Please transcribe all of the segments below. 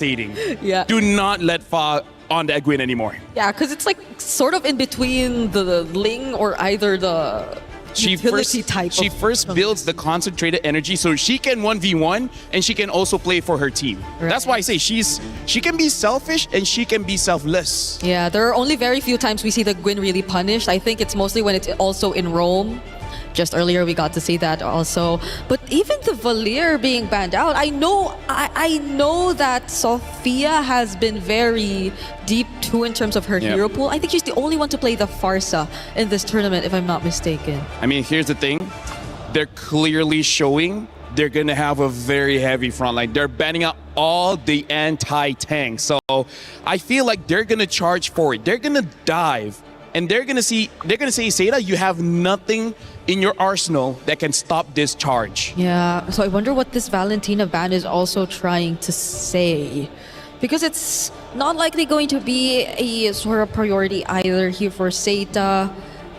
devastating. Yeah. Do not let Fa on the Egwin anymore. Yeah, because it's like sort of in between the Ling or either the utility type. She first builds the concentrated energy so she can 1v1 and she can also play for her team. Right. That's why I say she can be selfish and she can be selfless. Yeah, there are only very few times we see the Gwyn really punished. I think it's mostly when it's also in Rome. Just earlier we got to see that also. But even the Valir being banned out, I know that Sophia has been very deep too in terms of her hero pool. I think she's the only one to play the Farsa in this tournament, if I'm not mistaken. I mean, here's the thing. They're clearly showing they're going to have a very heavy front line. They're banning out all the anti-tank. So I feel like they're going to charge for it. They're going to dive. And they're gonna say, SAETA, you have nothing in your arsenal that can stop this charge. Yeah, so I wonder what this Valentina ban is also trying to say. Because it's not likely going to be a sort of priority either here for SAETA.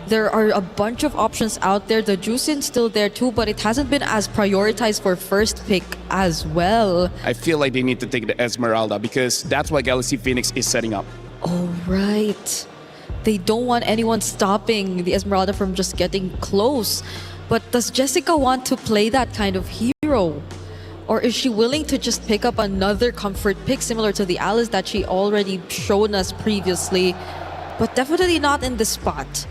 There are a bunch of options out there. The Juicing's still there too, but it hasn't been as prioritized for first pick as well. I feel like they need to take the Esmeralda because that's what Galaxy Phoenix is setting up. Oh, right. They don't want anyone stopping the Esmeralda from just getting close. But does Jessica want to play that kind of hero? Or is she willing to just pick up another comfort pick similar to the Alice that she already shown us previously? But definitely not in this spot.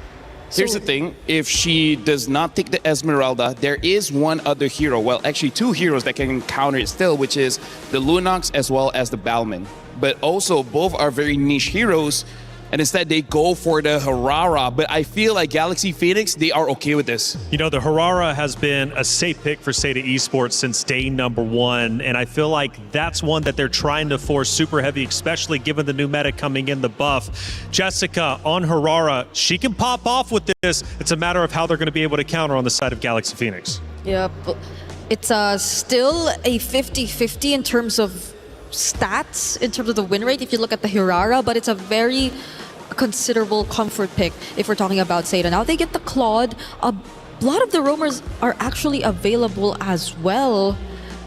Here's the thing, if she does not take the Esmeralda, there is one other hero, well actually two heroes that can counter it still, which is the Lunox as well as the Balman. But also both are very niche heroes, and instead they go for the Harara. But I feel like Galaxy Phoenix, they are okay with this. You know, the Harara has been a safe pick for SAETA Esports since day number one, and I feel like that's one that they're trying to force super heavy, especially given the new meta coming in, the buff. Jessica on Harara, she can pop off with this. It's a matter of how they're going to be able to counter on the side of Galaxy Phoenix. Yeah, but it's still a 50-50 in terms of stats, in terms of the win rate if you look at the Hirara, but it's a very considerable comfort pick if we're talking about SAETA. Now they get the Claude. A lot of the roamers are actually available as well,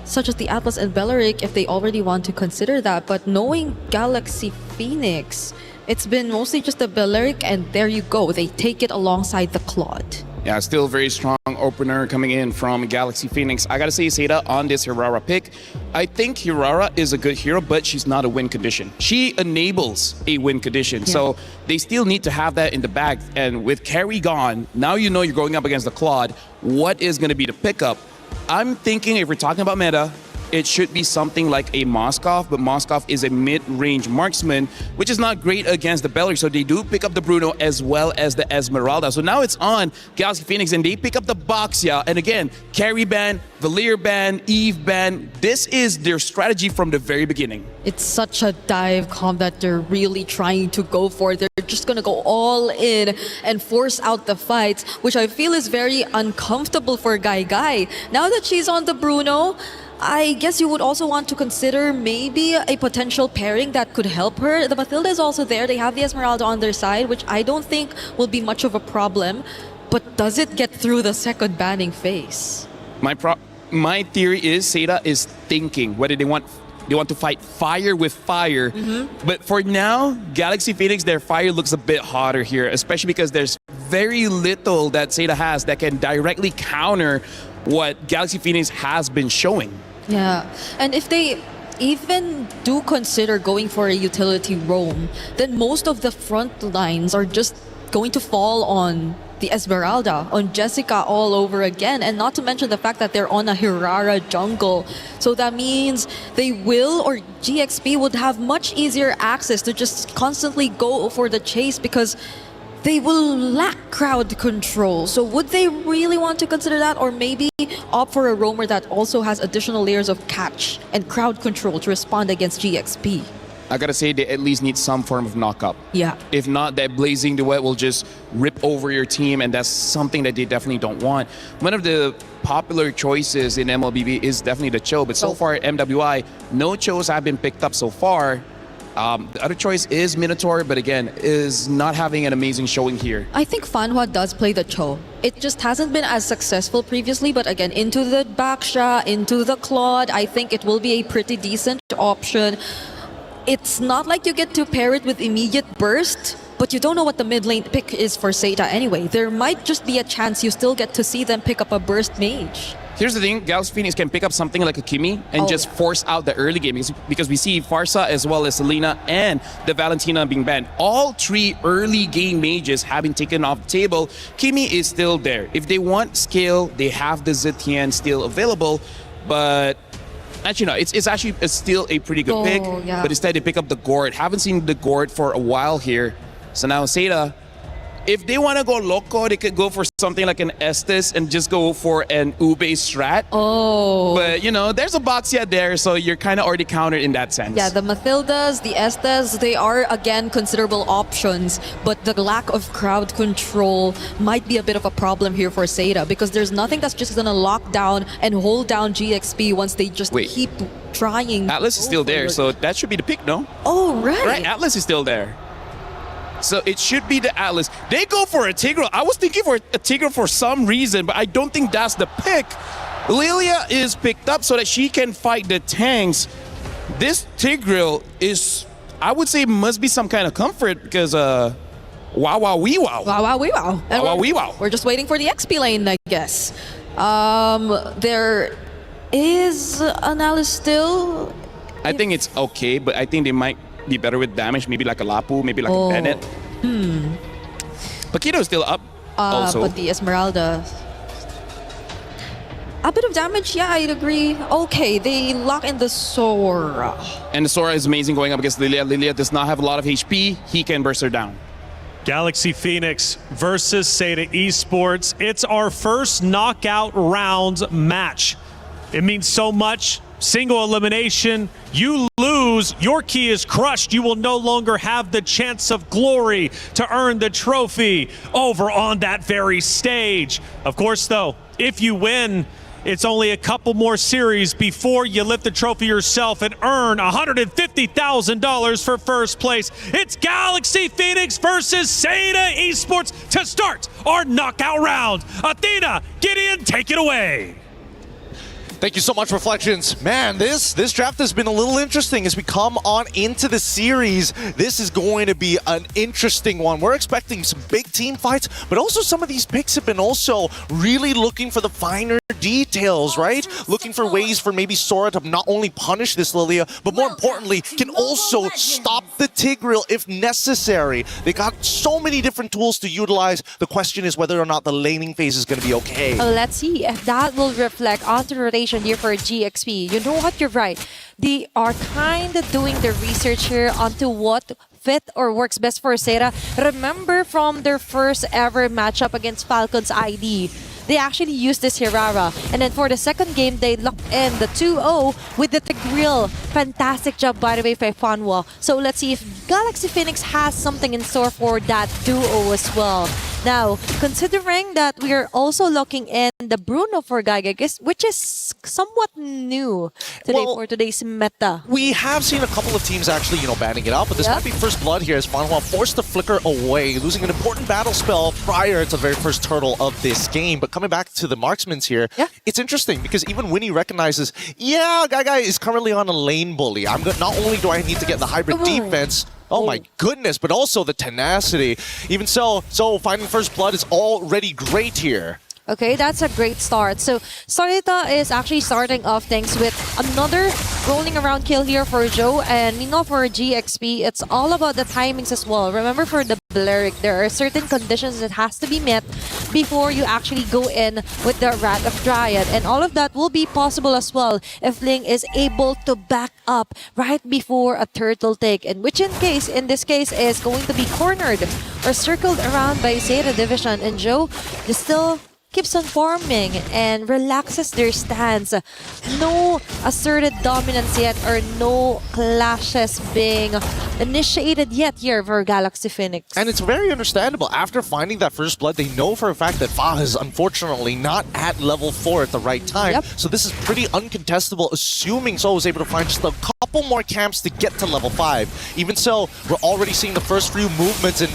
such as the Atlas and Belleric if they already want to consider that. But knowing Galaxy Phoenix, it's been mostly just the Belleric, and there you go. They take it alongside the Claude. Yeah, still very strong opener coming in from Galaxy Phoenix. I gotta say, SAETA on this Hirara pick, I think Hirara is a good hero, but she's not a win condition. She enables a win condition, so they still need to have that in the bag. And with carry gone, now you know you're going up against the Claude. What is gonna be the pickup? I'm thinking if we're talking about meta, it should be something like a Moskov, but Moskov is a mid-range marksman, which is not great against the Belleric, so they do pick up the Bruno as well as the Esmeralda. So now it's on Galaxy Phoenix, and they pick up the Boxia, and again, carry ban, Valir ban, Eve ban. This is their strategy from the very beginning. It's such a dive comp that they're really trying to go for. They're just gonna go all in and force out the fights, which I feel is very uncomfortable for Guy. Now that she's on the Bruno, I guess you would also want to consider maybe a potential pairing that could help her. The Mathilda is also there. They have the Esmeralda on their side, which I don't think will be much of a problem. But does it get through the second banning phase? My theory is SAETA is thinking whether they want to fight fire with fire. But for now, Galaxy Phoenix, their fire looks a bit hotter here, especially because there's very little that SAETA has that can directly counter what Galaxy Phoenix has been showing. Yeah, and if they even do consider going for a utility roam, then most of the front lines are just going to fall on the Esmeralda, on Jessica all over again, and not to mention the fact that they're on a Hirara jungle. So that means they will, or GXP would have much easier access to just constantly go for the chase because they will lack crowd control. So would they really want to consider that, or maybe opt for a roamer that also has additional layers of catch and crowd control to respond against GXP? I gotta say they at least need some form of knockup. Yeah. If not, that Blazing Duet will just rip over your team, and that's something that they definitely don't want. One of the popular choices in MLBB is definitely the Cho, but so far at MWI, no Chos have been picked up so far. The other choice is Minotaur, but again, is not having an amazing showing here. I think Fanhua does play the Cho. It just hasn't been as successful previously, but again, into the Baksha, into the Claude, I think it will be a pretty decent option. it's not like you get to pair it with immediate burst, but you don't know what the mid lane pick is for SAETA anyway. There might just be a chance you still get to see them pick up a burst mage. Here's the thing, Galaxy Phoenix can pick up something like a Kimi and just force out the early game because we see Farsa as well as Selena and the Valentina being banned. All three early game mages have been taken off the table. Kimi is still there. If they want scale, they have the Zetian still available, but actually no, it's actually still a pretty good pick, yeah. but instead they pick up the Gord. Haven't seen the Gord for a while here. So now SAETA, if they want to go loco, they could go for something like an Estes and just go for an Ube strat. Oh. But, you know, there's a Boxia there, so you're kind of already countered in that sense. Yeah, the Mathildas, the Estes, they are, again, considerable options. But the lack of crowd control might be a bit of a problem here for SAETA because there's nothing that's just going to lock down and hold down GXP once they just keep trying. Atlas is still there, so that should be the pick, no? Oh, right. Right, Atlas is still there. So it should be the Atlas. They go for a Tigreal. I was thinking for a Tigreal for some reason, but I don't think that's the pick. Lilia is picked up so that she can fight the tanks. This Tigreal is, I would say, must be some kind of comfort because wow, wow, wee, wow. Wow, wow, wee, wow. And wow, wee, wow. We're just waiting for the XP lane, I guess. There is an Alice still. I think it's okay, but I think they might be better with damage, maybe like a Lapu, maybe like a Bennett. Paquito is still up also. But the Esmeralda, a bit of damage, yeah, I'd agree. Okay, they lock in the Sora. And the Sora is amazing going up against Lilia. Lilia does not have a lot of HP. He can burst her down. Galaxy Phoenix versus SAETA Esports. It's our first knockout rounds match. It means so much. Single elimination, you lose, your key is crushed. You will no longer have the chance of glory to earn the trophy over on that very stage. Of course, though, if you win, it's only a couple more series before you lift the trophy yourself and earn $150,000 for first place. It's Galaxy Phoenix versus SAETA Esports to start our knockout round. Athena, Gideon, take it away. Thank you so much, Reflections. Man, this draft has been a little interesting as we come on into the series. This is going to be an interesting one. We're expecting some big team fights, but also some of these picks have been also really looking for the finer details, right? Looking for ways for maybe Sora to not only punish this Lilia, but more importantly, can also stop the Tigreal if necessary. They got so many different tools to utilize. The question is whether or not the laning phase is going to be okay. Let's see if that will reflect onto rotation here for GXP. You know what? You're right. They are kind of doing the research here onto what fit or works best for SAETA. Remember from their first ever matchup against Falcons ID, they actually used this Hirara. And then for the second game, they locked in the 2-0 with the Tigreal. Fantastic job, by the way, by Fanwa. So let's see if Galaxy Phoenix has something in store for that duo as well. Now, considering that we are also locking in the Bruno for Gygax, which is somewhat new today for today's meta. We have seen a couple of teams actually, banning it out, but this might be first blood here as Fanwa forced the flicker away, losing an important battle spell prior to the very first turtle of this game. But coming back to the marksmans here, it's interesting because even Winnie recognizes, Gygai is currently on a lane bully. Not only do I need to get the hybrid defense, oh my goodness, but also the tenacity. Even so finding first blood is already great here. Okay, that's a great start. So SAETA is actually starting off things with another rolling around kill here for Joe, and for GXP, it's all about the timings as well. Remember for the Balearic, there are certain conditions that has to be met before you actually go in with the Wrath of Dryad, and all of that will be possible as well if Ling is able to back up right before a turtle take, and which in this case is going to be cornered or circled around by SAETA division, and Joe is still keeps on farming and relaxes their stance. No asserted dominance yet or no clashes being initiated yet here for Galaxy Phoenix. And it's very understandable. After finding that first blood, they know for a fact that Fa is unfortunately not at level 4 at the right time. So this is pretty uncontestable, assuming Soul was able to find just a couple more camps to get to level 5. Even so, we're already seeing the first few movements and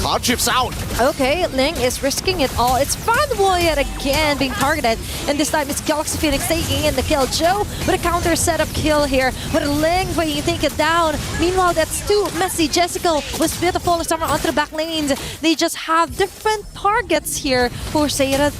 Cloud Drift's out. Okay, Ling is risking it all. It's Fanwa Fanboy yet again being targeted. And this time it's Galaxy Phoenix taking in the kill. Joe with a counter setup kill here. With a Ling where you take it down. Meanwhile, that's too messy. Jessica was beautiful somewhere onto the back lanes. They just have different targets here for SAETA.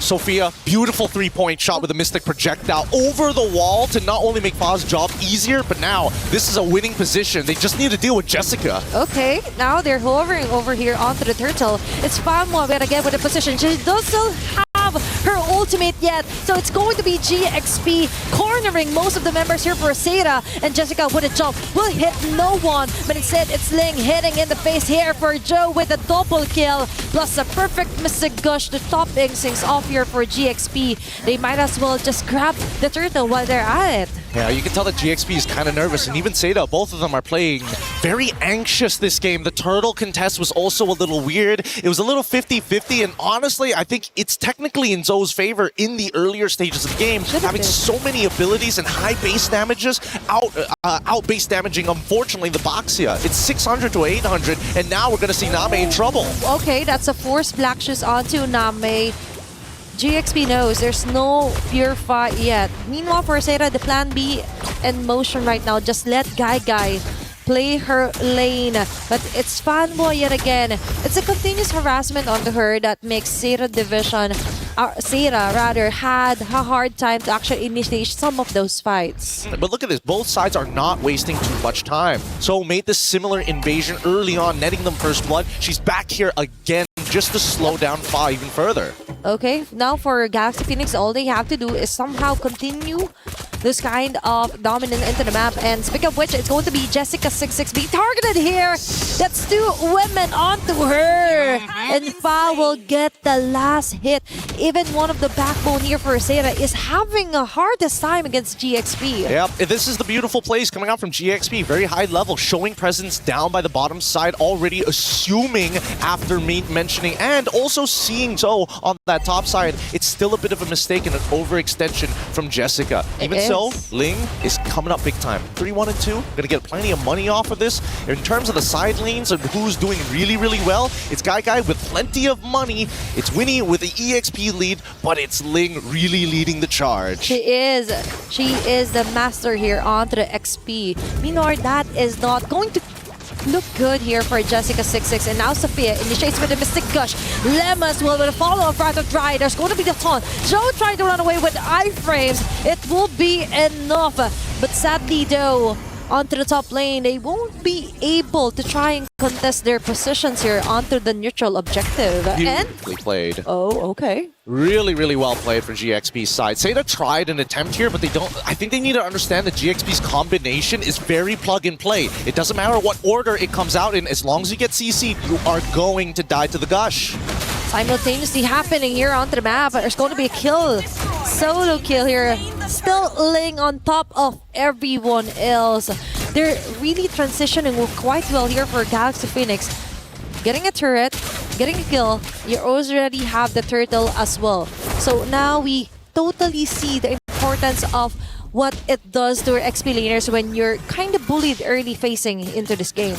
Sophia, beautiful three-point shot with a Mystic projectile over the wall to not only make Fa's job easier, but now this is a winning position. They just need to deal with Jessica. Okay, now they're hovering over here onto the turtle. It's Fanboy again with a position. She does still have her ultimate yet, so it's going to be GXP cornering most of the members here for SAETA, and Jessica with a jump will hit no one, but instead it's Ling hitting in the face here for Joe with a double kill, plus a perfect Mystic Gush to top things off here for GXP. They might as well just grab the turtle while they're at it. Yeah, you can tell that GXP is kind of nervous, and even SAETA, both of them are playing very anxious this game. The turtle contest was also a little weird. It was a little 50-50, and honestly, I think it's technically in Zoe's favor in the earlier stages of the game, having so many abilities and high base damages, out base damaging, unfortunately, the Baxia. It's 600 to 800, and now we're going to see Name in trouble. Okay, that's a forced black shoes onto Name. GXP knows there's no pure fight yet. Meanwhile, for SAETA, the plan B in motion right now. Just let Guy play her lane. But it's Fanboy yet again. It's a continuous harassment onto her that makes SAETA division, SAETA rather, had a hard time to actually initiate some of those fights. But look at this. Both sides are not wasting too much time. So made this similar invasion early on, netting them first blood. She's back here again just to slow down Fa even further. Okay, now for Galaxy Phoenix, all they have to do is somehow continue this kind of dominance into the map. And speaking of which, it's going to be Jessica26 being targeted here. That's two women onto her. And Fa will get the last hit. Even one of the backbone here for SAETA is having a hardest time against GXP. Yep, this is the beautiful plays coming out from GXP. Very high level, showing presence down by the bottom side, already assuming after me mentioning and also seeing Zoe on that top side. It's still a bit of a mistake and an overextension from Jessica. Even so, Ling is coming up big time. 3-1 and 2, gonna get plenty of money off of this. In terms of the side lanes and who's doing really, really well, it's Guy with plenty of money. It's Winnie with the EXP lead, but it's Ling really leading the charge. She is the master here onto the XP. Meanwhile, that is not going to look good here for Jessica26, and now Sophia initiates with the Mystic Gush. Lemas will with a follow-up right of Dry. There's going to be the taunt. Joe trying to run away with iframes. It will be enough, but sadly though, onto the top lane, they won't be able to try and contest their positions here onto the neutral objective. Beautifully played. Oh, okay. Really, really well played for GXP's side. SAETA tried an attempt here, but they don't. I think they need to understand that GXP's combination is very plug and play. It doesn't matter what order it comes out in, as long as you get CC'd, you are going to die to the Gush. Simultaneously happening here onto the map. There's going to be a kill. Solo kill here. Still laying on top of everyone else. They're really transitioning quite well here for Galaxy Phoenix. Getting a turret, getting a kill, you already have the turtle as well. So now we totally see the importance of what it does to our XP laners when you're kind of bullied early facing into this game.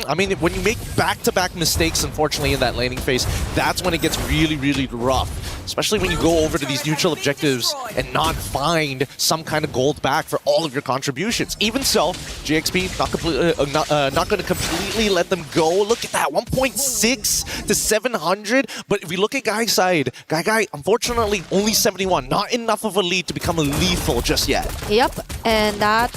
I mean, when you make back-to-back mistakes, unfortunately, in that laning phase, that's when it gets really, really rough. Especially when you go over to these neutral objectives and not find some kind of gold back for all of your contributions. Even so, GXP not going to completely let them go. Look at that, 1.6 to 700. But if we look at Guy's side, Guy, unfortunately, only 71. Not enough of a lead to become lethal just yet. Yep, and that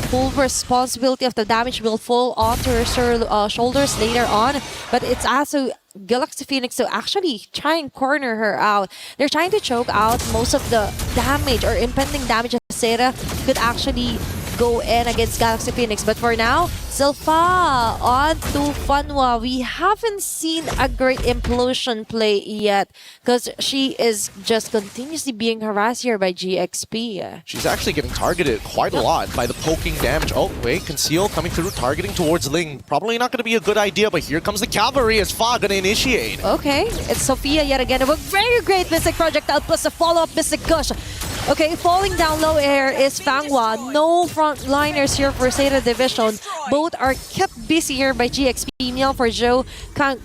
full responsibility of the damage will fall onto her shoulders later on. But it's also Galaxy Phoenix to actually try and corner her out. They're trying to choke out most of the damage or impending damage that SAETA could actually go in against Galaxy Phoenix. But for now, Silpha on to Fanwa. We haven't seen a great implosion play yet because she is just continuously being harassed here by GXP. She's actually getting targeted quite a lot by the poking damage. Oh, wait, Conceal coming through, targeting towards Ling. Probably not going to be a good idea, but here comes the cavalry as Fa going to initiate. Okay, it's Sophia yet again with a very great Mystic Projectile plus a follow-up Mystic Gush. Okay, falling down low air is Fanghua. No frontliners here for SAETA Division. Both are kept busy here by GXP. Meal for Joe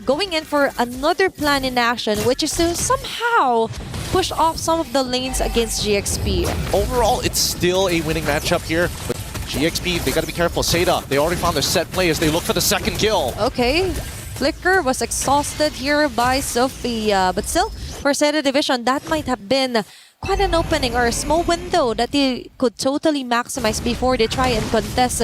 going in for another plan in action, which is to somehow push off some of the lanes against GXP. Overall, it's still a winning matchup here. But GXP, they got to be careful. SAETA, they already found their set play as they look for the second kill. Okay, Flicker was exhausted here by Sophia, but still, for SAETA Division, that might have been quite an opening or a small window that they could totally maximize before they try and contest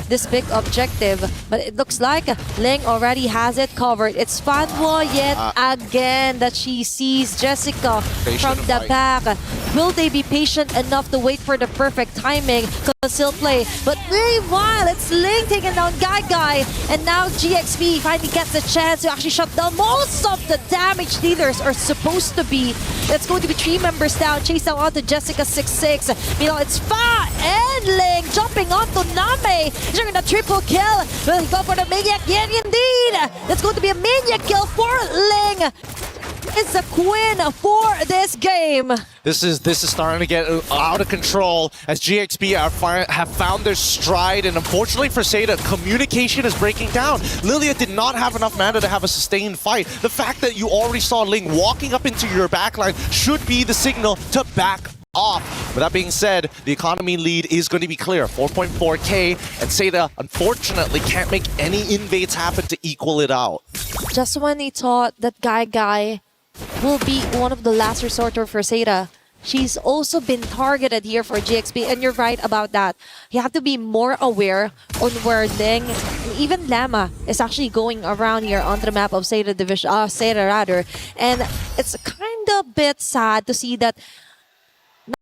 this big objective. But it looks like Ling already has it covered. It's Fanghua yet again that she sees Jessica from the back. Will they be patient enough to wait for the perfect timing? Conceal play. But meanwhile, it's Ling taking down Guy. And now GXP finally gets a chance to actually shut down most of the damage dealers are supposed to be. It's going to be 3 members down. Chase down onto Jessica 6-6. Meanwhile, it's Fa and Ling jumping onto Name. During the triple kill. Will he go for the Maniac? Yeah, indeed. That's going to be a Maniac kill for Ling. It's a queen for this game. This is starting to get out of control as GXP have found their stride, and unfortunately for SAETA, communication is breaking down. Lilia did not have enough mana to have a sustained fight. The fact that you already saw Ling walking up into your backline should be the signal to back off. With that being said, the economy lead is going to be clear, 4.4k, and SAETA unfortunately can't make any invades happen to equal it out. Just when he thought that Guy will be one of the last resorter for SAETA, she's also been targeted here for GXP, and you're right about that. You have to be more aware on where Ling and even Llama is actually going around here on the map of SAETA Division, SAETA rather, and it's kind of a bit sad to see that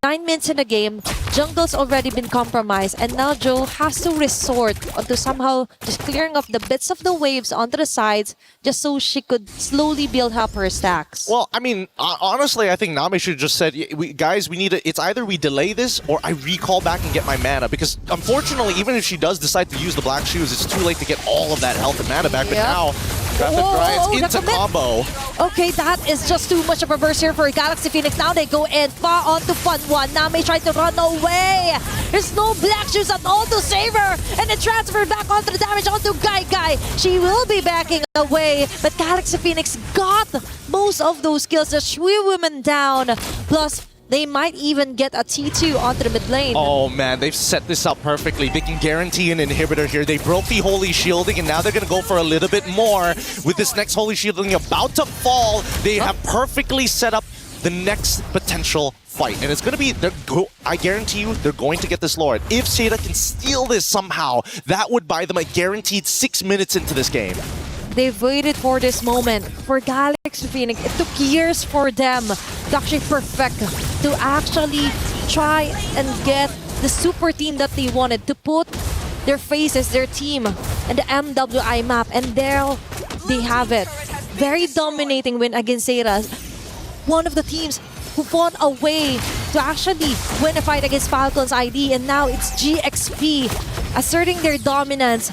9 minutes in the game, jungle's already been compromised, and now Joe has to resort to somehow just clearing up the bits of the waves onto the sides just so she could slowly build up her stacks. Well, I mean, honestly, I think Nami should have just said, guys, we need to, it's either we delay this or I recall back and get my mana, because unfortunately, even if she does decide to use the black shoes, it's too late to get all of that health and mana back, but now Rapid Grinds into combo. Okay, that is just too much of a burst here for Galaxy Phoenix. Now they go in far onto Fanghua. Nami tried to run away. There's no black shoes at all to save her. And it transferred back onto the damage onto Guy. She will be backing away. But Galaxy Phoenix got most of those kills. Just 3 women down. Plus, they might even get a T2 onto the mid lane. Oh man, they've set this up perfectly. They can guarantee an inhibitor here. They broke the Holy Shielding, and now they're going to go for a little bit more. With this next Holy Shielding about to fall, they have perfectly set up the next potential fight. And it's going to be, I guarantee you, they're going to get this Lord. If SAETA can steal this somehow, that would buy them a guaranteed 6 minutes into this game. They've waited for this moment. For Galaxy Phoenix, it took years for them to actually perfect, to actually try and get the super team that they wanted, to put their faces, their team, and the MWI map, and there they have it. Very dominating win against SAETA. One of the teams who found a way to actually win a fight against Falcon's ID, and now it's GXP asserting their dominance.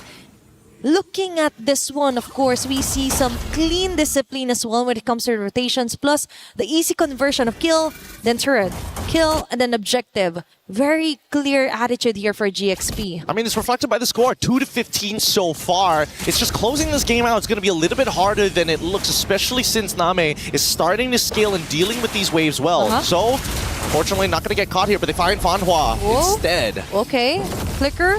Looking at this one, of course, we see some clean discipline as well when it comes to rotations, plus the easy conversion of kill, then turret, kill, and then objective. Very clear attitude here for GXP. I mean, it's reflected by the score, 2-15 so far. It's just closing this game out. It's going to be a little bit harder than it looks, especially since Name is starting to scale and dealing with these waves well. So, fortunately, not going to get caught here, but they find Fanghua instead. Okay, Flicker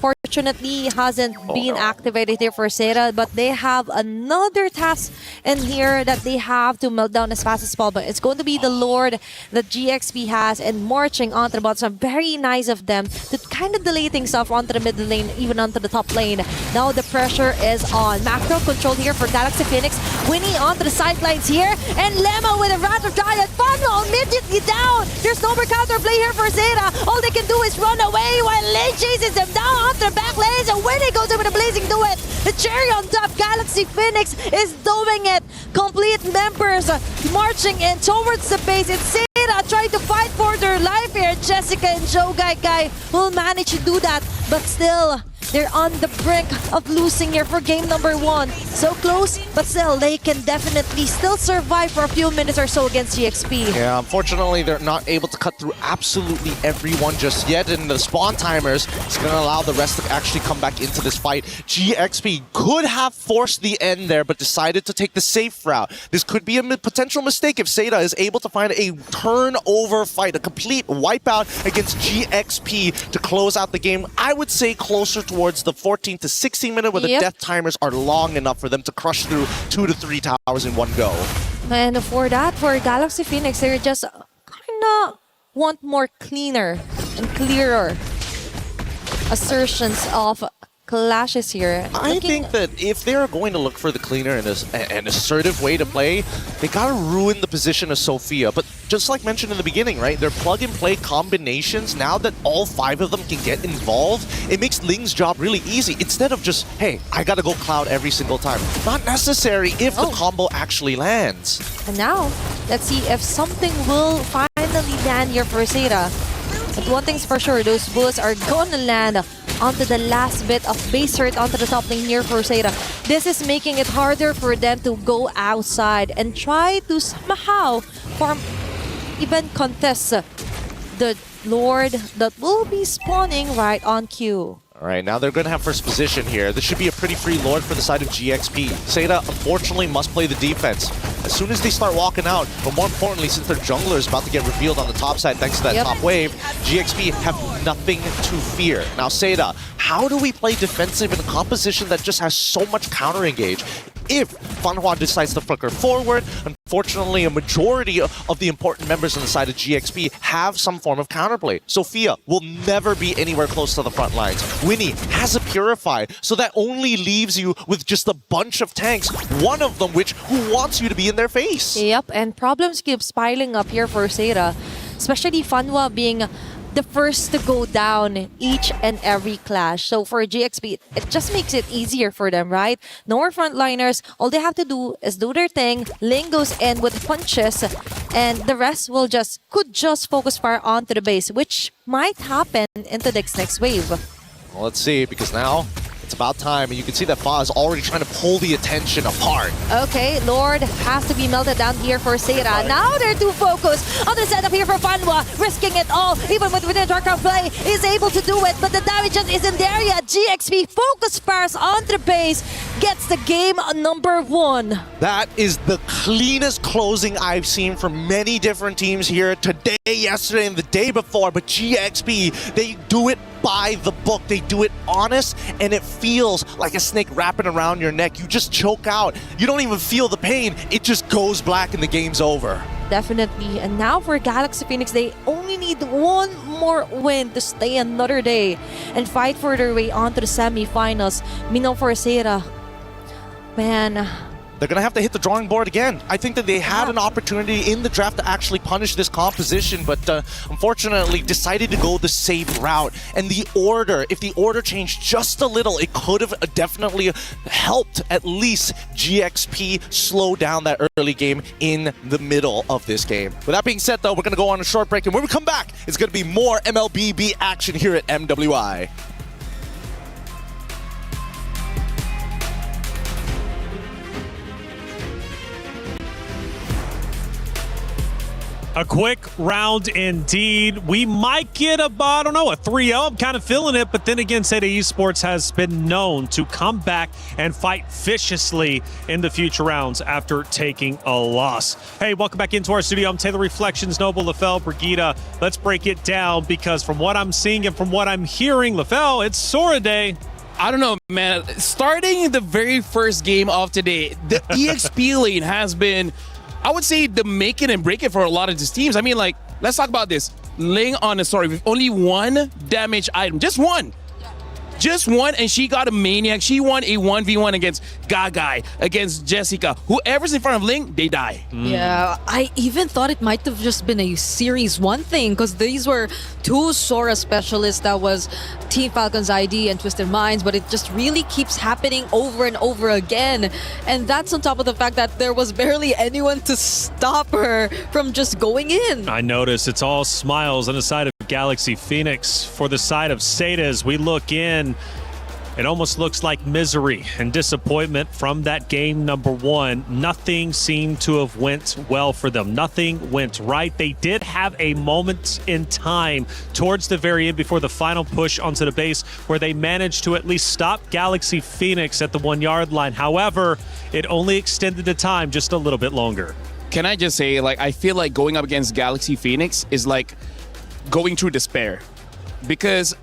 fortunately hasn't been activated here for SAETA, but they have another task in here that they have to melt down as fast as possible. But it's going to be the Lord that GXP has and marching onto the bottom. Very nice of them to kind of delay things off onto the mid lane, even onto the top lane. Now the pressure is on. Macro control here for Galaxy Phoenix. Winnie onto the sidelines here, and Lemma with a Wrath of Giant. Funnel immediately down. There's no more counterplay here for SAETA. All they can do is run away while Lane chases them down onto the back lanes, and Winnie goes in with a blazing duet. The cherry on top, Galaxy Phoenix is doing it. Complete members marching in towards the base. It's SAETA trying to fight for their life here. Jessica and Joe Guy will manage to do that, but still, They're on the brink of losing here for game number 1. So close, but still, they can definitely still survive for a few minutes or so against GXP. Yeah, unfortunately, they're not able to cut through absolutely everyone just yet, and the spawn timers is going to allow the rest to actually come back into this fight. GXP could have forced the end there, but decided to take the safe route. This could be a potential mistake if SAETA is able to find a turnover fight, a complete wipeout against GXP to close out the game. I would say closer towards the 14 to 16 minute where the death timers are long enough for them to crush through 2 to 3 towers in one go. And for that, for Galaxy Phoenix, they just kinda want more cleaner and clearer assertions of clashes here. I think that if they're going to look for the cleaner and an assertive way to play, they gotta ruin the position of Sophia. But just like mentioned in the beginning, right, their plug-and-play combinations, now that all 5 of them can get involved, it makes Ling's job really easy. Instead of just, hey, I gotta go Cloud every single time. Not necessary if the combo actually lands. And now, let's see if something will finally land here for SAETA. But one thing's for sure, those bullets are gonna land onto the last bit of base hurt onto the top lane here for SAETA. This is making it harder for them to go outside and try to somehow form, even contest the Lord that will be spawning right on cue. All right, now they're going to have first position here. This should be a pretty free Lord for the side of GXP. SAETA, unfortunately, must play the defense. As soon as they start walking out, but more importantly, since their jungler is about to get revealed on the top side thanks to that top wave, GXP have nothing to fear. Now, SAETA, how do we play defensive in a composition that just has so much counter-engage? If Fanhua decides to flicker forward, unfortunately, a majority of the important members on the side of GXP have some form of counterplay. Sophia will never be anywhere close to the front lines. Winnie has a Purify, so that only leaves you with just a bunch of tanks, one of them who wants you to be in their face. Yep, and problems keeps piling up here for SAETA, especially Fanhua being the first to go down each and every clash. So for GXP, it just makes it easier for them, right? No more frontliners. All they have to do is do their thing. Ling goes in with punches, and the rest could just focus fire onto the base, which might happen into the next wave. Well, let's see, because now it's about time, and you can see that Fa is already trying to pull the attention apart. Okay, Lord has to be melted down here for SAETA. Now they're too focused on the setup here for Fanhua, risking it all, even within Darkcraft play, is able to do it, but the damage just isn't there yet. GXP focus fires onto the base, gets the game number 1. That is the cleanest closing I've seen from many different teams here today, yesterday, and the day before, but GXP, they do it by the book. They do it honest, and it feels like a snake wrapping around your neck. You just choke out. You don't even feel the pain. It just goes black and the game's over. Definitely. And now for Galaxy Phoenix, they only need one more win to stay another day and fight for their way onto the semifinals. Meanwhile for SAETA, man, they're going to have to hit the drawing board again. I think that they had an opportunity in the draft to actually punish this composition, but unfortunately decided to go the safe route. And the order, if the order changed just a little, it could have definitely helped at least GXP slow down that early game in the middle of this game. With that being said, though, we're going to go on a short break, and when we come back, it's going to be more MLBB action here at MWI. A quick round indeed. We might get a 3-0. I'm kind of feeling it, but then again, SAETA Esports has been known to come back and fight viciously in the future rounds after taking a loss. Hey, welcome back into our studio. I'm Taylor Reflections, Noble, Lafell, Brigida. Let's break it down, because from what I'm seeing and from what I'm hearing, Lafell, it's Sora Day. I don't know, man. Starting the very first game of today, the EXP lane has been, I would say, the make it and break it for a lot of these teams. I mean, like, let's talk about this. Ling on a story with only one damage item. Just one. Just one, and she got a maniac. She won a 1v1 against Gagai, against Jessica. Whoever's in front of Ling, they die. Yeah, I even thought it might have just been a Series 1 thing, because these were 2 Sora specialists. That was Team Falcon's ID and Twisted Minds, but it just really keeps happening over and over again. And that's on top of the fact that there was barely anyone to stop her from just going in. I notice it's all smiles on the side of Galaxy Phoenix. For the side of SAETA, as we look in, It almost looks like misery and disappointment from that game number one. Nothing seemed to have went well for them. Nothing went right. They did have a moment in time towards the very end before the final push onto the base where they managed to at least stop Galaxy Phoenix at the 1 yard line. However, it only extended the time just a little bit longer. Can I just say, like, I feel like going up against Galaxy Phoenix is like going through despair, because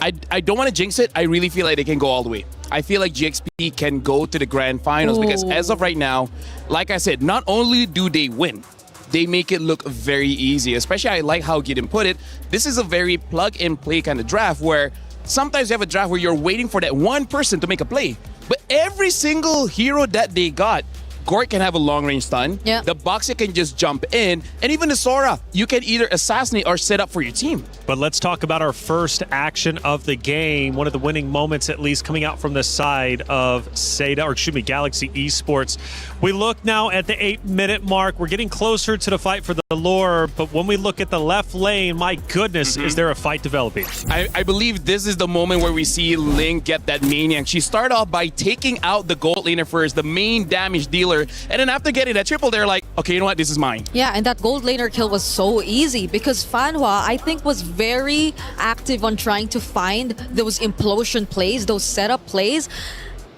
I don't want to jinx it. I really feel like they can go all the way. I feel like GXP can go to the grand finals because as of right now, like I said, not only do they win, they make it look very easy. Especially I like how Gideon put it. This is a very plug and play kind of draft where sometimes you have a draft where you're waiting for that one person to make a play. But every single hero that they got, Gort can have a long-range stun. Yeah. The Boxer can just jump in. And even the Sora, you can either assassinate or set up for your team. But let's talk about our first action of the game. One of the winning moments, at least, coming out from the side of SAETA, or excuse me, Galaxy Esports. We look now at the 8-minute mark. We're getting closer to the fight for the lure. But when we look at the left lane, my goodness, is there a fight developing? I believe this is the moment where we see Ling get that Maniac. She started off by taking out the gold laner first, the main damage dealer. And then after getting that triple, they're like, okay, you know what? This is mine. Yeah, and that gold laner kill was so easy because Fanhua, I think, was very active on trying to find those implosion plays, those setup plays.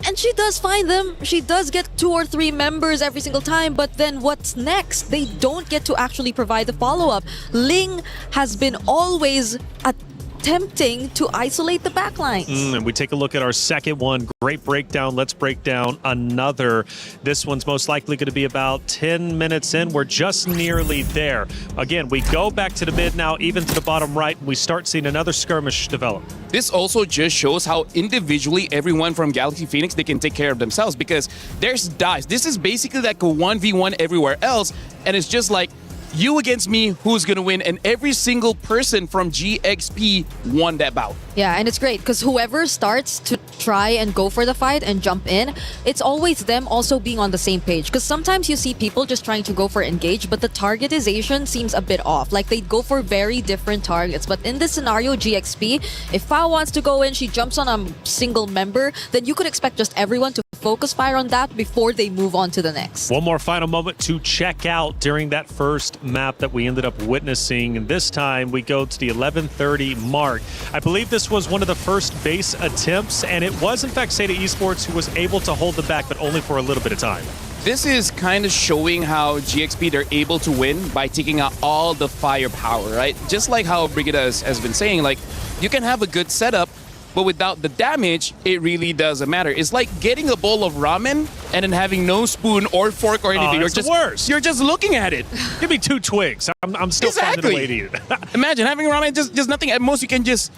And she does find them. She does get 2 or 3 members every single time. But then what's next? They don't get to actually provide the follow-up. Ling has been always attempting to isolate the backlines. And we take a look at our second one. Great breakdown. Let's break down another. This one's most likely going to be about 10 minutes in. We're just nearly there. Again, we go back to the mid now, even to the bottom right, and we start seeing another skirmish develop. This also just shows how individually everyone from Galaxy Phoenix, they can take care of themselves because there's dives. This is basically like a 1v1 everywhere else. And it's just like, you against me, who's going to win? And every single person from GXP won that bout. Yeah, and it's great because whoever starts to try and go for the fight and jump in, it's always them also being on the same page. Because sometimes you see people just trying to go for engage, but the targetization seems a bit off. Like they go for very different targets. But in this scenario, GXP, if Fao wants to go in, she jumps on a single member, then you could expect just everyone to focus fire on that before they move on to the next. One more final moment to check out during that first map that we ended up witnessing. And this time we go to the 11:30 mark. I believe this was one of the first base attempts, and it was in fact SAETA Esports who was able to hold them back, but only for a little bit of time. This is kind of showing how GXP, they're able to win by taking out all the firepower, right? Just like how Brigida has been saying, like, you can have a good setup, but without the damage, it really doesn't matter. It's like getting a bowl of ramen and then having no spoon or fork or anything. You're just worse. You're just looking at it. Give me 2 twigs. I'm still finding a way to eat it. Imagine having ramen, just nothing. At most, you can just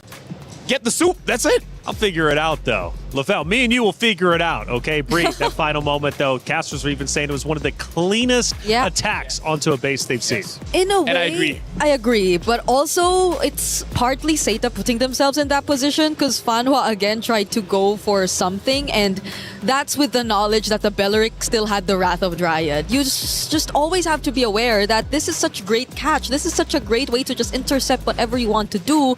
get the soup. That's it. I'll figure it out, though. LaFell, me and you will figure it out, okay? Bree, that final moment, though, casters were even saying it was one of the cleanest attacks onto a base they've seen. In a way, And I agree. But also, it's partly SAETA putting themselves in that position because Fanhua again tried to go for something, and that's with the knowledge that the Belleric still had the Wrath of Dryad. You just always have to be aware that this is such great catch. This is such a great way to just intercept whatever you want to do.